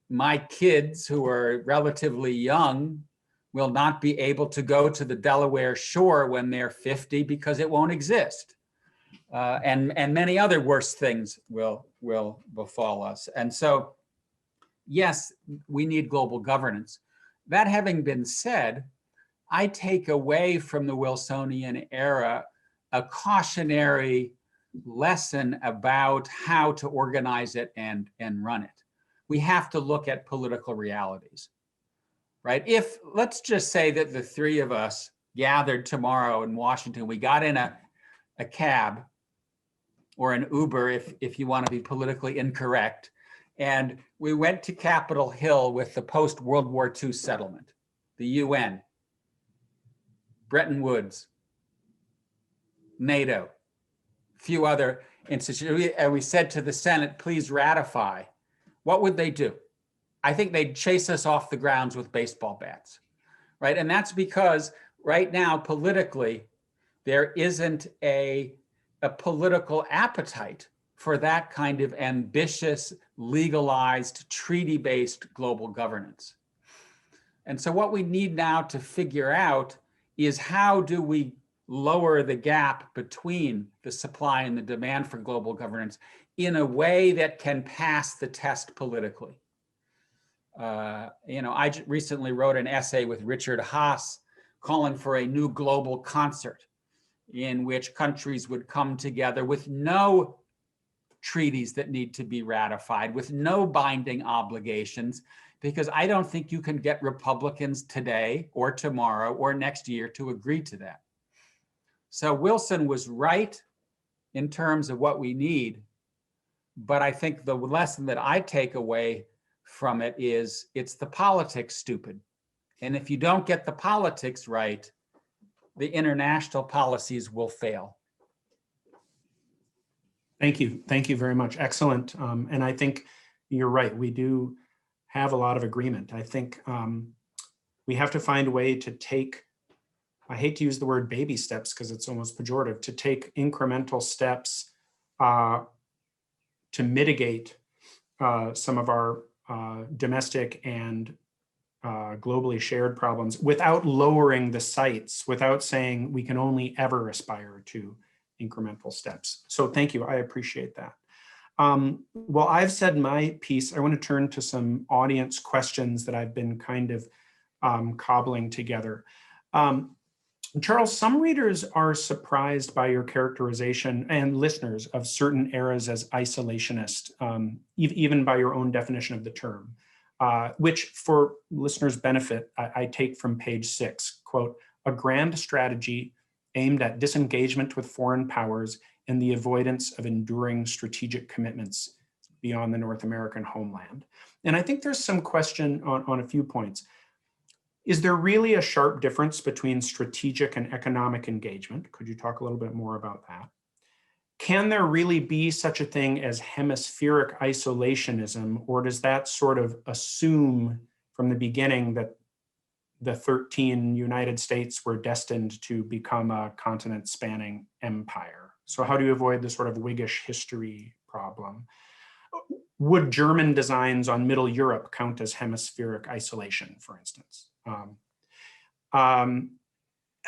my kids who are relatively young will not be able to go to the Delaware shore when they're 50 because it won't exist. And many other worse things will befall us. And so, yes, we need global governance. That having been said, I take away from the Wilsonian era a cautionary lesson about how to organize it and run it. We have to look at political realities, right? If, let's just say that the three of us gathered tomorrow in Washington, we got in a cab or an Uber, if you want to be politically incorrect, and we went to Capitol Hill with the post-World War II settlement, the UN, Bretton Woods, NATO, a few other institutions, and we said to the Senate, please ratify. What would they do? I think they'd chase us off the grounds with baseball bats, right? And that's because right now, politically, there isn't a political appetite for that kind of ambitious, legalized, treaty-based global governance. And so what we need now to figure out is, how do we lower the gap between the supply and the demand for global governance in a way that can pass the test politically? You know, I recently wrote an essay with Richard Haas calling for a new global concert in which countries would come together with no treaties that need to be ratified, with no binding obligations, because I don't think you can get Republicans today or tomorrow or next year to agree to that. So Wilson was right in terms of what we need, but I think the lesson that I take away from it is, it's the politics, stupid. And if you don't get the politics right, the international policies will fail. Thank you. Thank you very much. Excellent. And I think you're right. We do have a lot of agreement. I think we have to find a way to take, I hate to use the word baby steps because it's almost pejorative, to take incremental steps to mitigate some of our domestic and globally shared problems without lowering the sights, without saying we can only ever aspire to incremental steps. So thank you. I appreciate that. Well, I've said my piece. I want to turn to some audience questions that I've been kind of cobbling together. Charles, some readers are surprised by your characterization, and listeners, of certain eras as isolationist, even by your own definition of the term, which, for listeners' benefit, I take from page 6, quote, "a grand strategy aimed at disengagement with foreign powers and the avoidance of enduring strategic commitments beyond the North American homeland." And I think there's some question on a few points. Is there really a sharp difference between strategic and economic engagement? Could you talk a little bit more about that? Can there really be such a thing as hemispheric isolationism, or does that sort of assume from the beginning that the 13 United States were destined to become a continent-spanning empire? So how do you avoid the sort of Whiggish history problem? Would German designs on Middle Europe count as hemispheric isolation, for instance?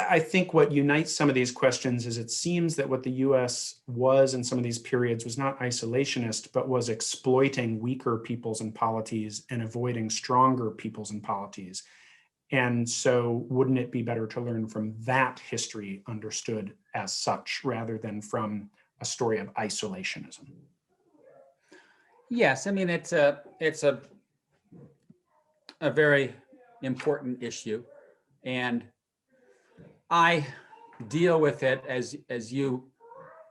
I think what unites some of these questions is it seems that what the US was in some of these periods was not isolationist, but was exploiting weaker peoples and polities and avoiding stronger peoples and polities. And so wouldn't it be better to learn from that history understood as such rather than from a story of isolationism? Yes, I mean, it's a very important issue. And I deal with it, as you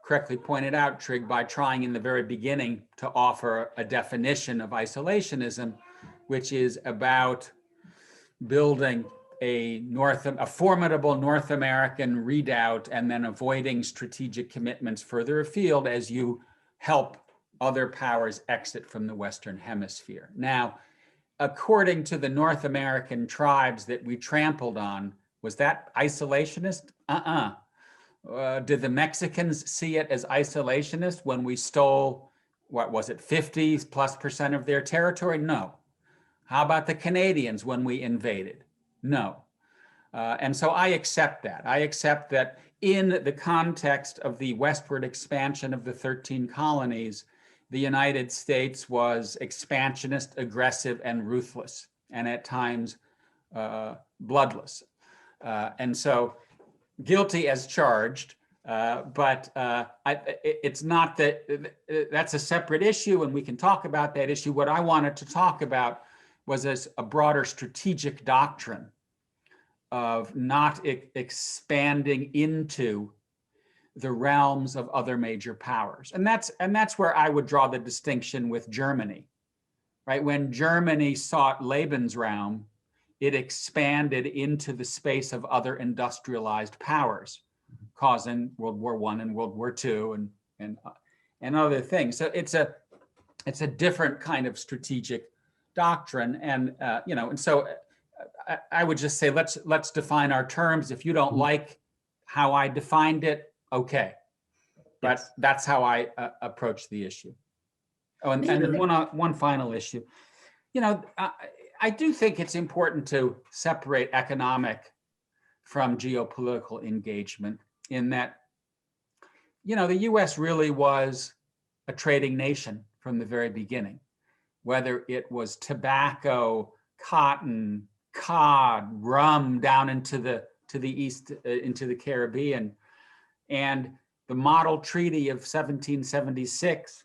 correctly pointed out, Trig, by trying in the very beginning to offer a definition of isolationism, which is about building a formidable North American redoubt and then avoiding strategic commitments further afield as you help other powers exit from the Western Hemisphere. Now, according to the North American tribes that we trampled on, was that isolationist? Did the Mexicans see it as isolationist when we stole, what was it, 50+% of their territory? No. How about the Canadians when we invaded? No. And so I accept that. I accept that in the context of the westward expansion of the 13 colonies, the United States was expansionist, aggressive, and ruthless, and at times bloodless. And so guilty as charged, but it's not that that's a separate issue, and we can talk about that issue. What I wanted to talk about was as a broader strategic doctrine of not expanding into the realms of other major powers. And that's where I would draw the distinction with Germany, right? When Germany sought Lebensraum, it expanded into the space of other industrialized powers, causing World War I and World War II and other things. So it's a different kind of strategic doctrine, and and so I would just say let's define our terms. If you don't like how I defined it, okay, but Yes. that's how I approach the issue. Oh, and then one final issue. I do think it's important to separate economic from geopolitical engagement, in that, the US really was a trading nation from the very beginning, whether it was tobacco, cotton, cod, rum down into the east, into the Caribbean. And the Model Treaty of 1776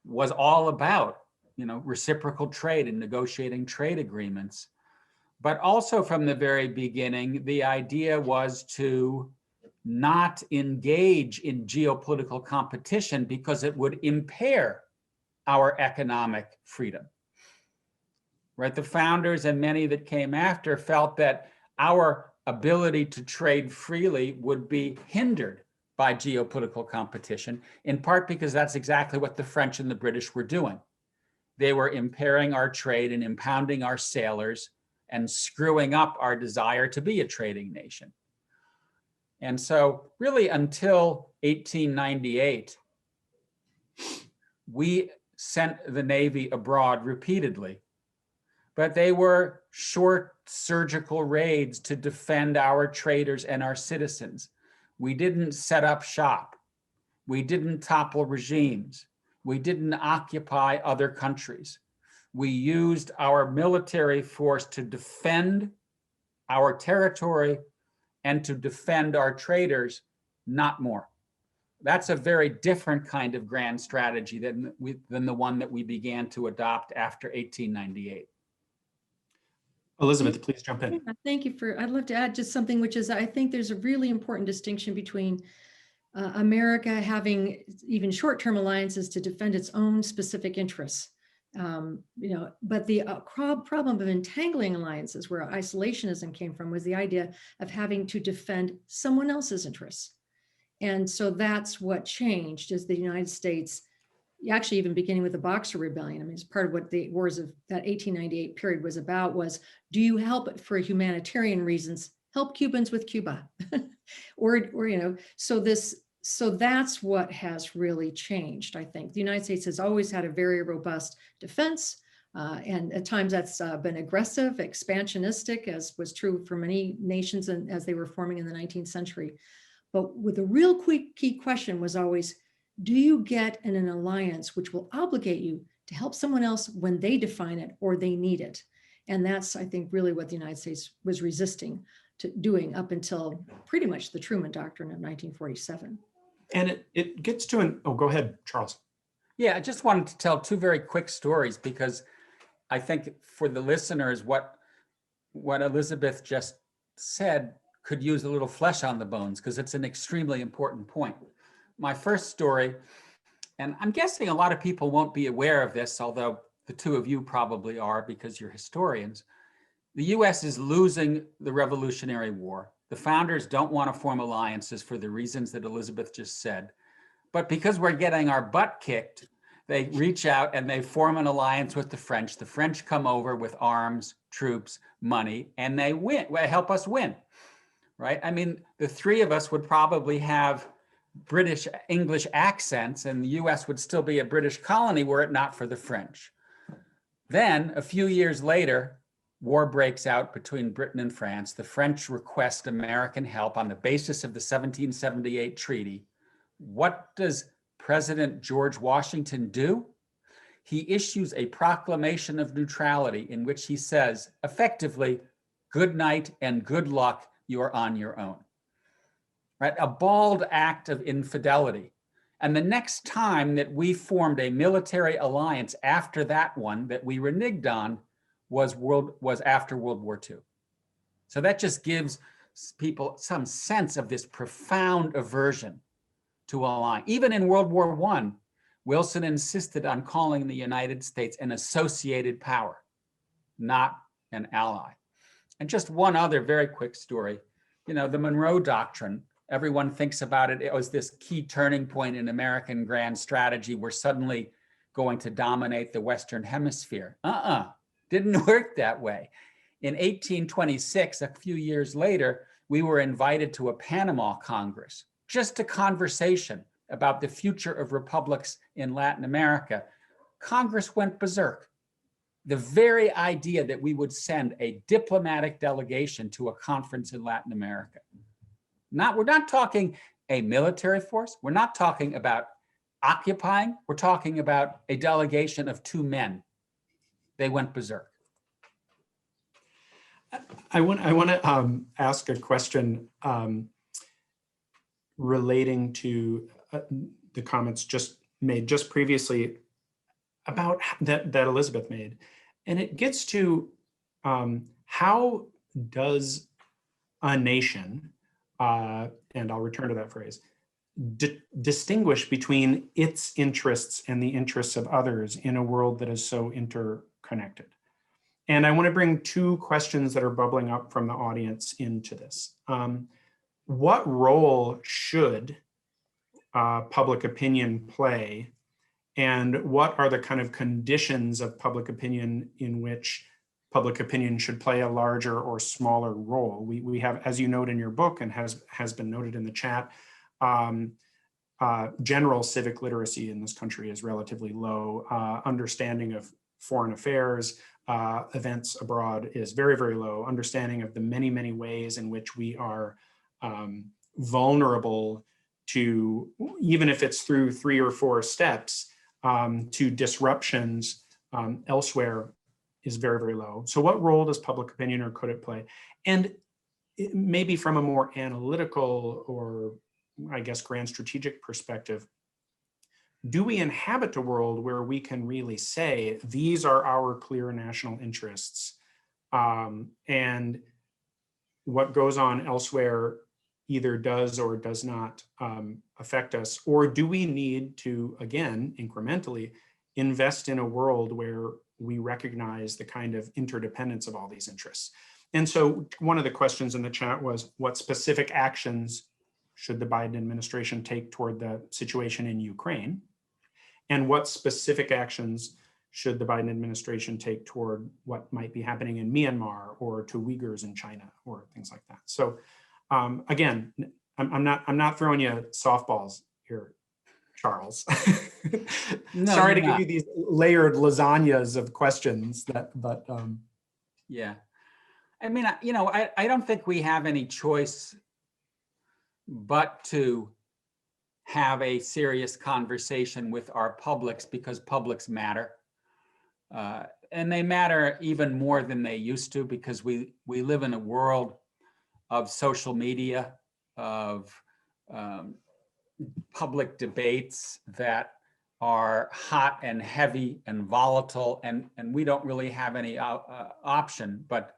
was all about reciprocal trade and negotiating trade agreements. But also from the very beginning, the idea was to not engage in geopolitical competition because it would impair our economic freedom. Right? The founders and many that came after felt that our ability to trade freely would be hindered by geopolitical competition, in part because that's exactly what the French and the British were doing. They were impairing our trade and impounding our sailors and screwing up our desire to be a trading nation. And so really until 1898, we sent the Navy abroad repeatedly, but they were short surgical raids to defend our traders and our citizens. We didn't set up shop. We didn't topple regimes. We didn't occupy other countries. We used our military force to defend our territory and to defend our traders, not more. That's a very different kind of grand strategy than the one that we began to adopt after 1898. Elizabeth, please jump in. Yeah, thank you I'd love to add just something, which is, I think there's a really important distinction between America having even short-term alliances to defend its own specific interests. But the problem of entangling alliances, where isolationism came from, was the idea of having to defend someone else's interests. And so that's what changed, is the United States, actually even beginning with the Boxer Rebellion. I mean, it's part of what the wars of that 1898 period was about, was, do you help for humanitarian reasons, help Cubans with Cuba? So that's what has really changed, I think. The United States has always had a very robust defense. And at times that's been aggressive, expansionistic, as was true for many nations and as they were forming in the 19th century. But with the real key question was always, do you get in an alliance which will obligate you to help someone else when they define it or they need it? And that's, I think, really what the United States was resisting to doing up until pretty much the Truman Doctrine of 1947. And it gets to an, oh, go ahead, Charles. Yeah, I just wanted to tell two very quick stories because I think for the listeners, what Elizabeth just said could use a little flesh on the bones because it's an extremely important point. My first story, and I'm guessing a lot of people won't be aware of this, although the two of you probably are because you're historians. The US is losing the Revolutionary War. The founders don't want to form alliances for the reasons that Elizabeth just said. But because we're getting our butt kicked, they reach out and they form an alliance with the French. The French come over with arms, troops, money, and they win. They help us win, right? I mean, the three of us would probably have British English accents and the US would still be a British colony were it not for the French. Then a few years later, war breaks out between Britain and France. The French request American help on the basis of the 1778 treaty. What does President George Washington do? He issues a proclamation of neutrality in which he says, effectively, good night and good luck, you are on your own. Right? A bald act of infidelity. And the next time that we formed a military alliance after that one that we reneged on was after World War II. So that just gives people some sense of this profound aversion to ally. Even in World War I, Wilson insisted on calling the United States an associated power, not an ally. And just one other very quick story, the Monroe Doctrine, everyone thinks about it. It was this key turning point in American grand strategy. We're suddenly going to dominate the Western Hemisphere. Didn't work that way. In 1826, a few years later, we were invited to a Panama Congress, just a conversation about the future of republics in Latin America. Congress went berserk. The very idea that we would send a diplomatic delegation to a conference in Latin America. We're not talking a military force. We're not talking about occupying. We're talking about a delegation of two men. They went berserk. I want to ask a question relating to the comments just made just previously about that Elizabeth made. And it gets to how does a nation, and I'll return to that phrase, distinguish between its interests and the interests of others in a world that is so interconnected? And I want to bring two questions that are bubbling up from the audience into this. What role should public opinion play? And what are the kind of conditions of public opinion in which public opinion should play a larger or smaller role? We have, as you note in your book and has been noted in the chat, general civic literacy in this country is relatively low. Understanding of foreign affairs, events abroad is very, very low. Understanding of the many, many ways in which we are vulnerable to, even if it's through 3 or 4 steps, to disruptions elsewhere is very, very low. So what role does public opinion, or could it play? And maybe from a more analytical or, I guess, grand strategic perspective, do we inhabit a world where we can really say, these are our clear national interests, and what goes on elsewhere either does or does not affect us? Or do we need to, again, incrementally, invest in a world where we recognize the kind of interdependence of all these interests? And so one of the questions in the chat was, what specific actions should the Biden administration take toward the situation in Ukraine? And what specific actions should the Biden administration take toward what might be happening in Myanmar or to Uyghurs in China or things like that? So again, I'm not throwing you softballs here, Charles. No, Sorry you're to give not. you these layered lasagnas of questions but Yeah. I mean, I don't think we have any choice but to have a serious conversation with our publics, because publics matter. And they matter even more than they used to, because we live in a world of social media, of public debates that are hot and heavy and volatile, and we don't really have any option but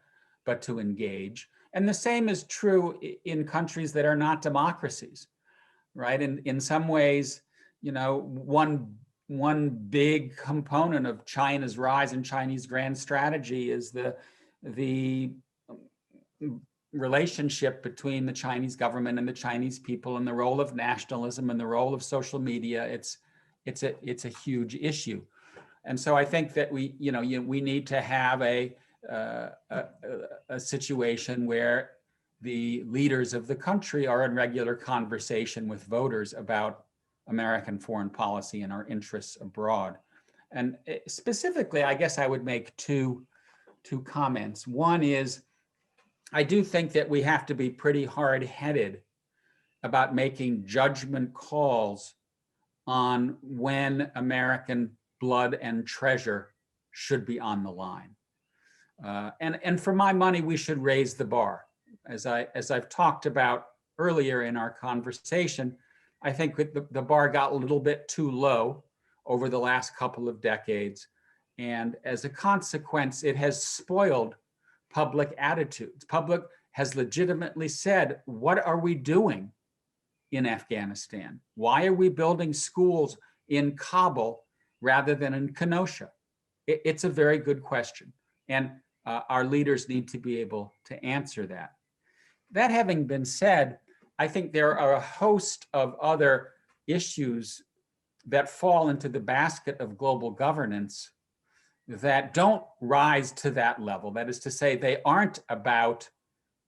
to engage. And the same is true in countries that are not democracies, right? In some ways, one big component of China's rise and Chinese grand strategy is the relationship between the Chinese government and the Chinese people, and the role of nationalism and the role of social media. It's a huge issue. And so I think that we need to have a situation where the leaders of the country are in regular conversation with voters about American foreign policy and our interests abroad. And specifically, I guess I would make two comments. One is, I do think that we have to be pretty hard-headed about making judgment calls on when American blood and treasure should be on the line. And for my money, we should raise the bar. As I've talked about earlier in our conversation, I think the bar got a little bit too low over the last couple of decades. And as a consequence, it has spoiled public attitudes. Public has legitimately said, what are we doing in Afghanistan? Why are we building schools in Kabul rather than in Kenosha? It's a very good question. And our leaders need to be able to answer that. That having been said, I think there are a host of other issues that fall into the basket of global governance that don't rise to that level. That is to say, they aren't about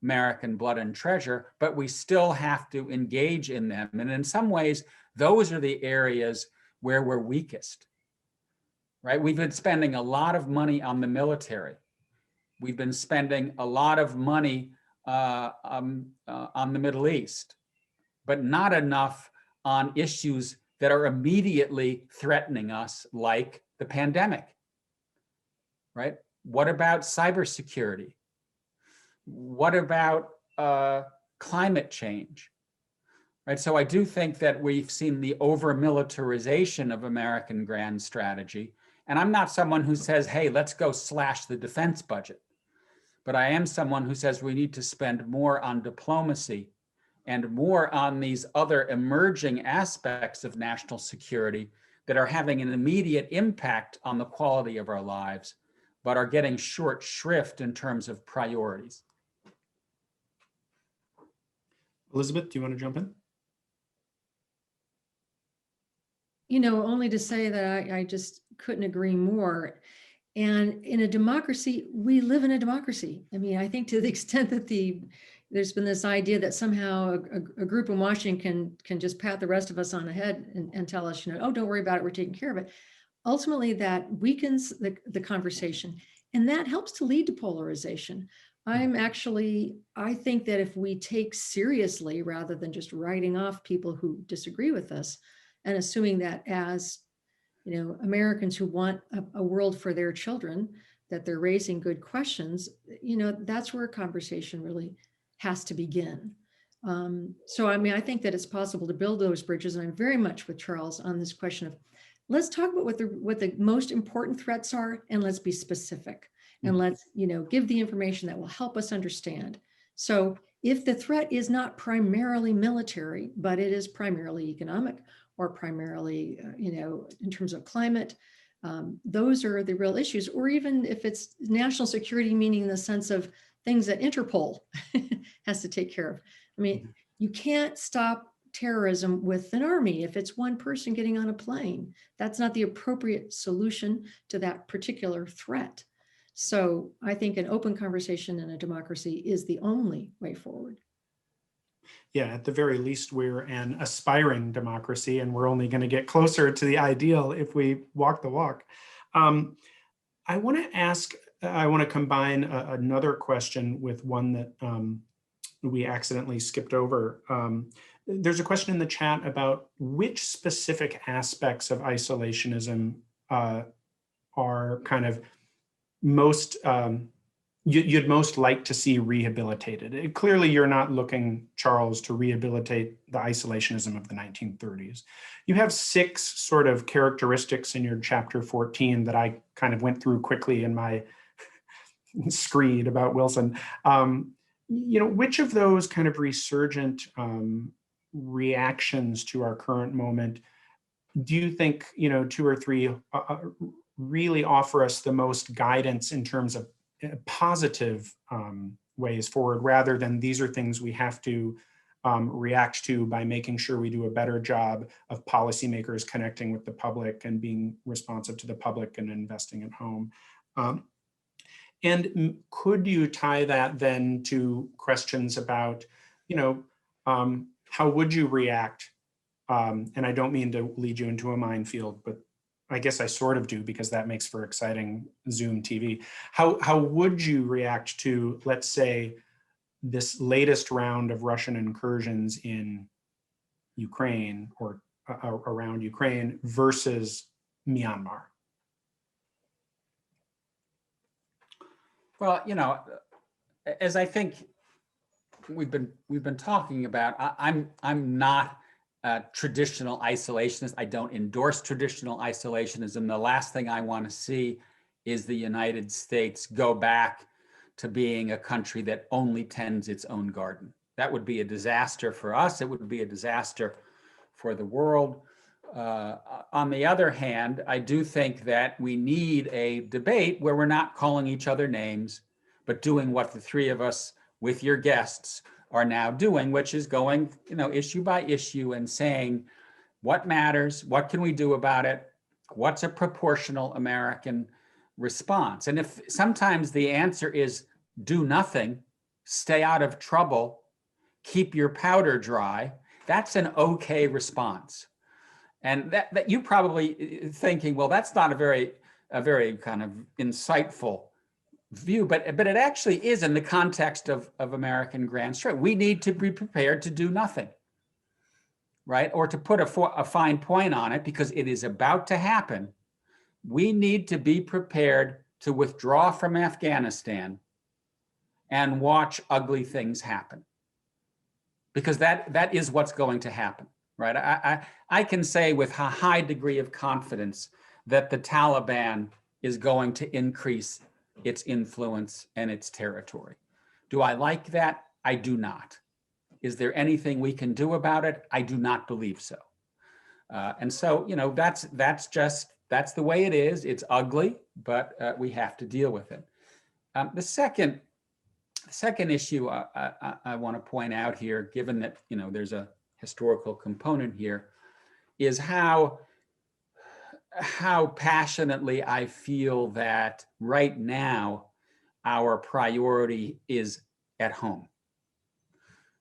American blood and treasure, but we still have to engage in them. And in some ways, those are the areas where we're weakest, right? We've been spending a lot of money on the military. We've been spending a lot of money on the Middle East, but not enough on issues that are immediately threatening us, like the pandemic, right? What about cybersecurity? What about climate change? Right. So I do think that we've seen the over-militarization of American grand strategy. And I'm not someone who says, hey, let's go slash the defense budget. But I am someone who says we need to spend more on diplomacy and more on these other emerging aspects of national security that are having an immediate impact on the quality of our lives, but are getting short shrift in terms of priorities. Elizabeth, do you want to jump in? Only to say that I just couldn't agree more. And in a democracy, we live in a democracy. I mean, I think to the extent that there's been this idea that somehow a group in Washington can just pat the rest of us on the head and tell us, oh, don't worry about it, we're taking care of it. Ultimately, that weakens the conversation, and that helps to lead to polarization. I think that if we take seriously, rather than just writing off people who disagree with us and assuming that as Americans who want a world for their children, that they're raising good questions, that's where a conversation really has to begin. So, I mean, I think that it's possible to build those bridges. And I'm very much with Charles on this question of, let's talk about what the most important threats are, and let's be specific. And let's, give the information that will help us understand. So if the threat is not primarily military, but it is primarily economic, or primarily, in terms of climate, those are the real issues. Or even if it's national security, meaning in the sense of things that Interpol has to take care of. I mean, you can't stop terrorism with an army if it's one person getting on a plane. That's not the appropriate solution to that particular threat. So I think an open conversation in a democracy is the only way forward. Yeah, at the very least, we're an aspiring democracy, and we're only going to get closer to the ideal if we walk the walk. I want to combine another question with one that we accidentally skipped over. There's a question in the chat about which specific aspects of isolationism are kind of most, you'd most like to see rehabilitated. Clearly, you're not looking, Charles, to rehabilitate the isolationism of the 1930s. You have 6 sort of characteristics in your chapter 14 that I kind of went through quickly in my screed about Wilson. Which of those kind of resurgent reactions to our current moment do you think, 2 or 3 really offer us the most guidance in terms of positive ways forward, rather than these are things we have to react to by making sure we do a better job of policymakers connecting with the public and being responsive to the public and investing at home? And could you tie that then to questions about, how would you react? And I don't mean to lead you into a minefield, but I guess I sort of do, because that makes for exciting Zoom TV. How would you react to, let's say, this latest round of Russian incursions in Ukraine or around Ukraine versus Myanmar? Well, as I think we've been talking about, I'm not a traditional isolationist. I don't endorse traditional isolationism. The last thing I want to see is the United States go back to being a country that only tends its own garden. That would be a disaster for us. It would be a disaster for the world. On the other hand, I do think that we need a debate where we're not calling each other names, but doing what the 3 of us with your guests are now doing, which is going, issue by issue and saying what matters, what can we do about it, what's a proportional American response. And if sometimes the answer is do nothing, stay out of trouble, keep your powder dry, that's an okay response. And that you probably thinking, well, that's not a very kind of insightful view, but it actually is in the context of American grand strength. We need to be prepared to do nothing, right? Or to put a fine point on it, because it is about to happen. We need to be prepared to withdraw from Afghanistan and watch ugly things happen, because that is what's going to happen, right? I can say with a high degree of confidence that the Taliban is going to increase its influence and its territory. Do I like that? I do not. Is there anything we can do about it? I do not believe so. And so, that's the way it is. It's ugly, but we have to deal with it. The second issue I want to point out here, given that there's a historical component here, is how passionately I feel that right now our priority is at home.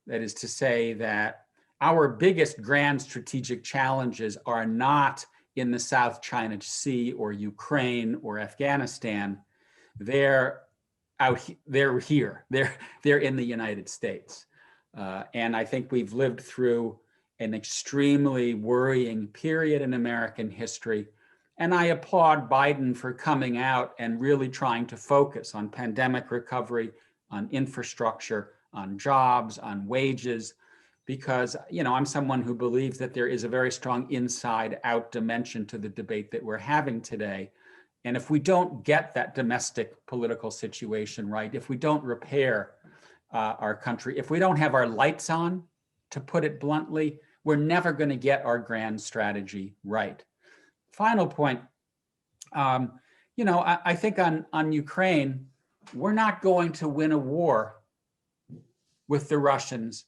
That is to say that our biggest grand strategic challenges are not in the South China Sea or Ukraine or Afghanistan. They're here. They're in the United States. And I think we've lived through an extremely worrying period in American history. And I applaud Biden for coming out and really trying to focus on pandemic recovery, on infrastructure, on jobs, on wages, because I'm someone who believes that there is a very strong inside-out dimension to the debate that we're having today. And if we don't get that domestic political situation right, if we don't repair our country, if we don't have our lights on, to put it bluntly, we're never going to get our grand strategy right. Final point, I think on Ukraine, we're not going to win a war with the Russians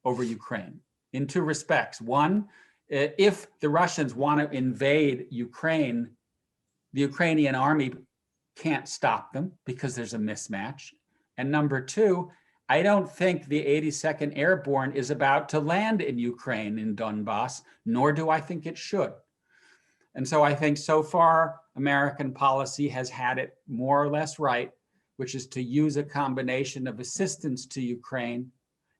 over Ukraine in 2 respects. One, if the Russians want to invade Ukraine, the Ukrainian army can't stop them because there's a mismatch. And number 2, I don't think the 82nd Airborne is about to land in Ukraine, in Donbass, nor do I think it should. And so I think so far, American policy has had it more or less right, which is to use a combination of assistance to Ukraine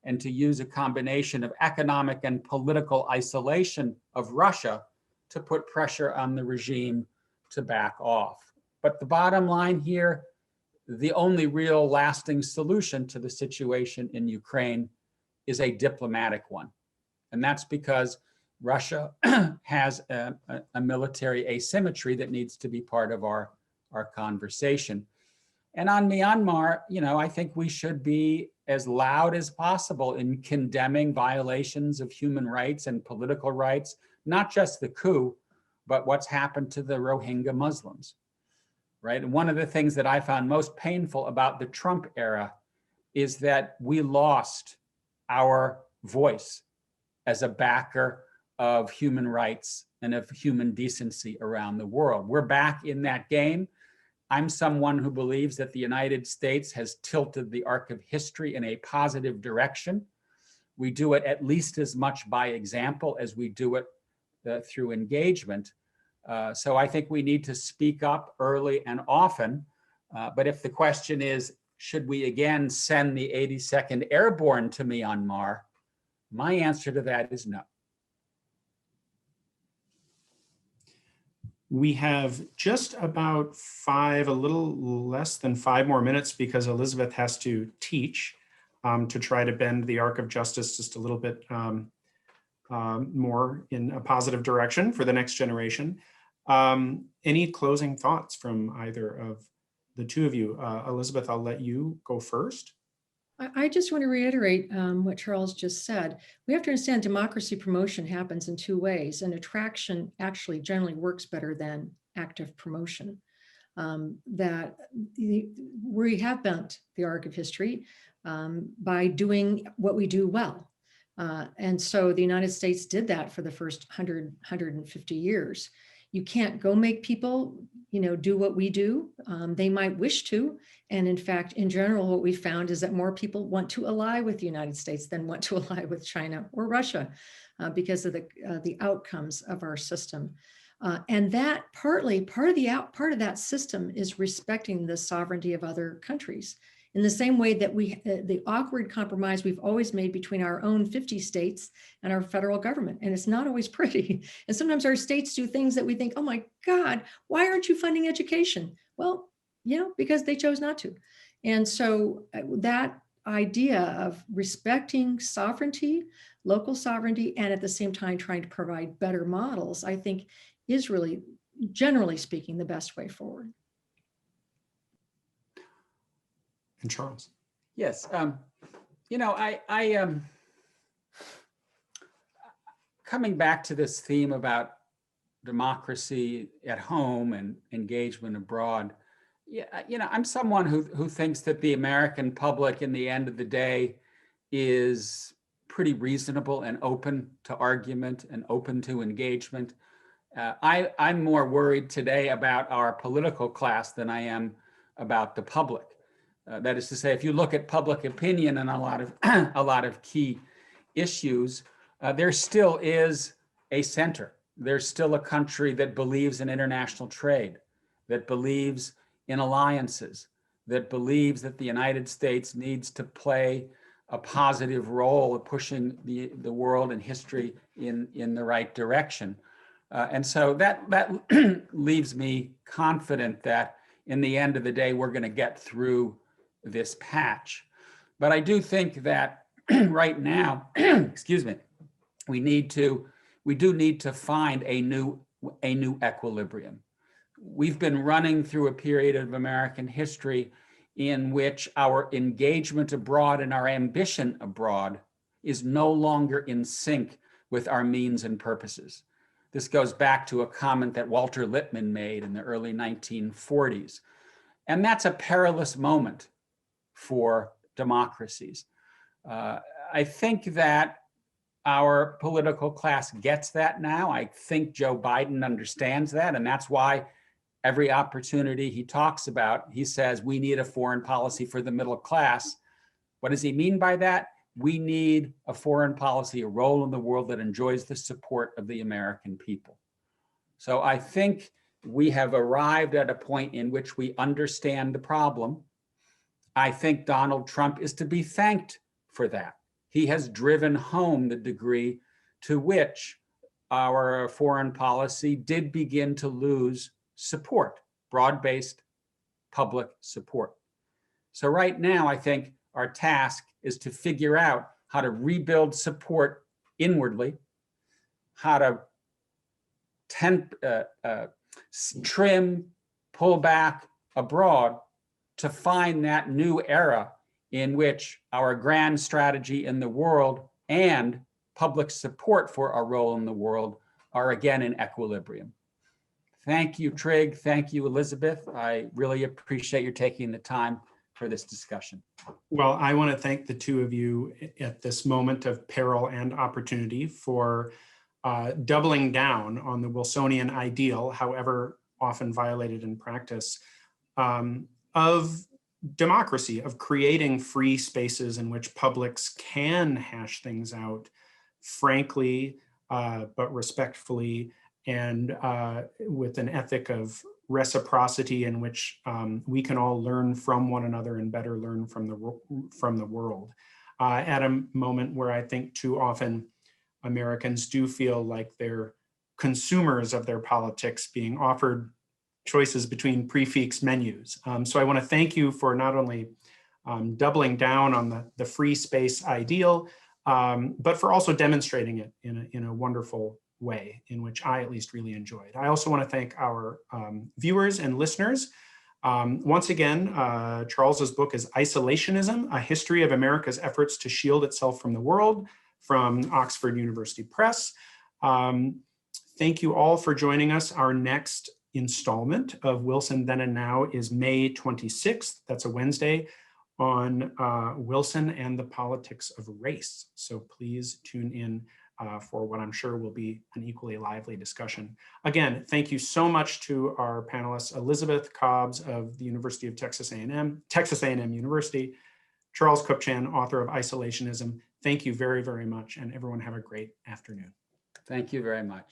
and to use a combination of economic and political isolation of Russia to put pressure on the regime to back off. But the bottom line here, the only real lasting solution to the situation in Ukraine is a diplomatic one. And that's because Russia has a military asymmetry that needs to be part of our conversation. And on Myanmar, I think we should be as loud as possible in condemning violations of human rights and political rights, not just the coup, but what's happened to the Rohingya Muslims, right? And one of the things that I found most painful about the Trump era is that we lost our voice as a backer of human rights and of human decency around the world. We're back in that game. I'm someone who believes that the United States has tilted the arc of history in a positive direction. We do it at least as much by example as we do it through engagement. So I think we need to speak up early and often. But if the question is, should we again send the 82nd Airborne to Myanmar? My answer to that is no. We have just about a little less than 5 more minutes because Elizabeth has to teach to try to bend the arc of justice just a little bit more in a positive direction for the next generation. Any closing thoughts from either of the two of you? Elizabeth, I'll let you go first. I just want to reiterate what Charles just said. We have to understand democracy promotion happens in 2 ways, and attraction actually generally works better than active promotion. That we have bent the arc of history by doing what we do well. And so the United States did that for the first 150 years. You can't go make people, do what we do. They might wish to. And in fact, in general, what we found is that more people want to ally with the United States than want to ally with China or Russia because of the outcomes of our system. And that part of that system is respecting the sovereignty of other countries. In the same way that the awkward compromise we've always made between our own 50 states and our federal government. And it's not always pretty. And sometimes our states do things that we think, oh my God, why aren't you funding education? Well, because they chose not to. And so that idea of respecting sovereignty, local sovereignty, and at the same time trying to provide better models, I think is really, generally speaking, the best way forward. And Charles. Yes, coming back to this theme about democracy at home and engagement abroad, I'm someone who thinks that the American public, in the end of the day, is pretty reasonable and open to argument and open to engagement. I'm more worried today about our political class than I am about the public. That is to say, if you look at public opinion on a lot of key issues, there still is a center. There's still a country that believes in international trade, that believes in alliances, that believes that the United States needs to play a positive role of pushing the world and history in the right direction. And so that leaves me confident that in the end of the day, we're going to get through this patch. But I do think that right now, excuse me, we do need to find a new equilibrium. We've been running through a period of American history in which our engagement abroad and our ambition abroad is no longer in sync with our means and purposes. This goes back to a comment that Walter Lippmann made in the early 1940s. And that's a perilous moment for democracies. I think that our political class gets that now. I think Joe Biden understands that, and that's why every opportunity he talks about, he says, we need a foreign policy for the middle class. What does he mean by that? We need a foreign policy, a role in the world that enjoys the support of the American people. So I think we have arrived at a point in which we understand the problem. I think Donald Trump is to be thanked for that. He has driven home the degree to which our foreign policy did begin to lose support, broad-based public support. So right now, I think our task is to figure out how to rebuild support inwardly, how to trim, pull back abroad to find that new era in which our grand strategy in the world and public support for our role in the world are again in equilibrium. Thank you, Trig. Thank you, Elizabeth. I really appreciate your taking the time for this discussion. Well, I want to thank the two of you at this moment of peril and opportunity for doubling down on the Wilsonian ideal, however often violated in practice, of democracy, of creating free spaces in which publics can hash things out frankly, but respectfully, and with an ethic of reciprocity in which we can all learn from one another and better learn from the world. At a moment where I think too often Americans do feel like they're consumers of their politics, being offered choices between prefix menus. So I want to thank you for not only doubling down on the free space ideal, but for also demonstrating it in a wonderful way in which I at least really enjoyed. I also want to thank our viewers and listeners. Once again, Charles's book is Isolationism, A History of America's Efforts to Shield Itself from the World, from Oxford University Press. Thank you all for joining us. Our next installment of Wilson Then and Now is May 26th. That's a Wednesday, on Wilson and the Politics of Race. So please tune in for what I'm sure will be an equally lively discussion. Again, thank you so much to our panelists, Elizabeth Cobbs of the University of Texas A&M University, Charles Kupchan, author of Isolationism. Thank you very, very much, and everyone have a great afternoon. Thank you very much.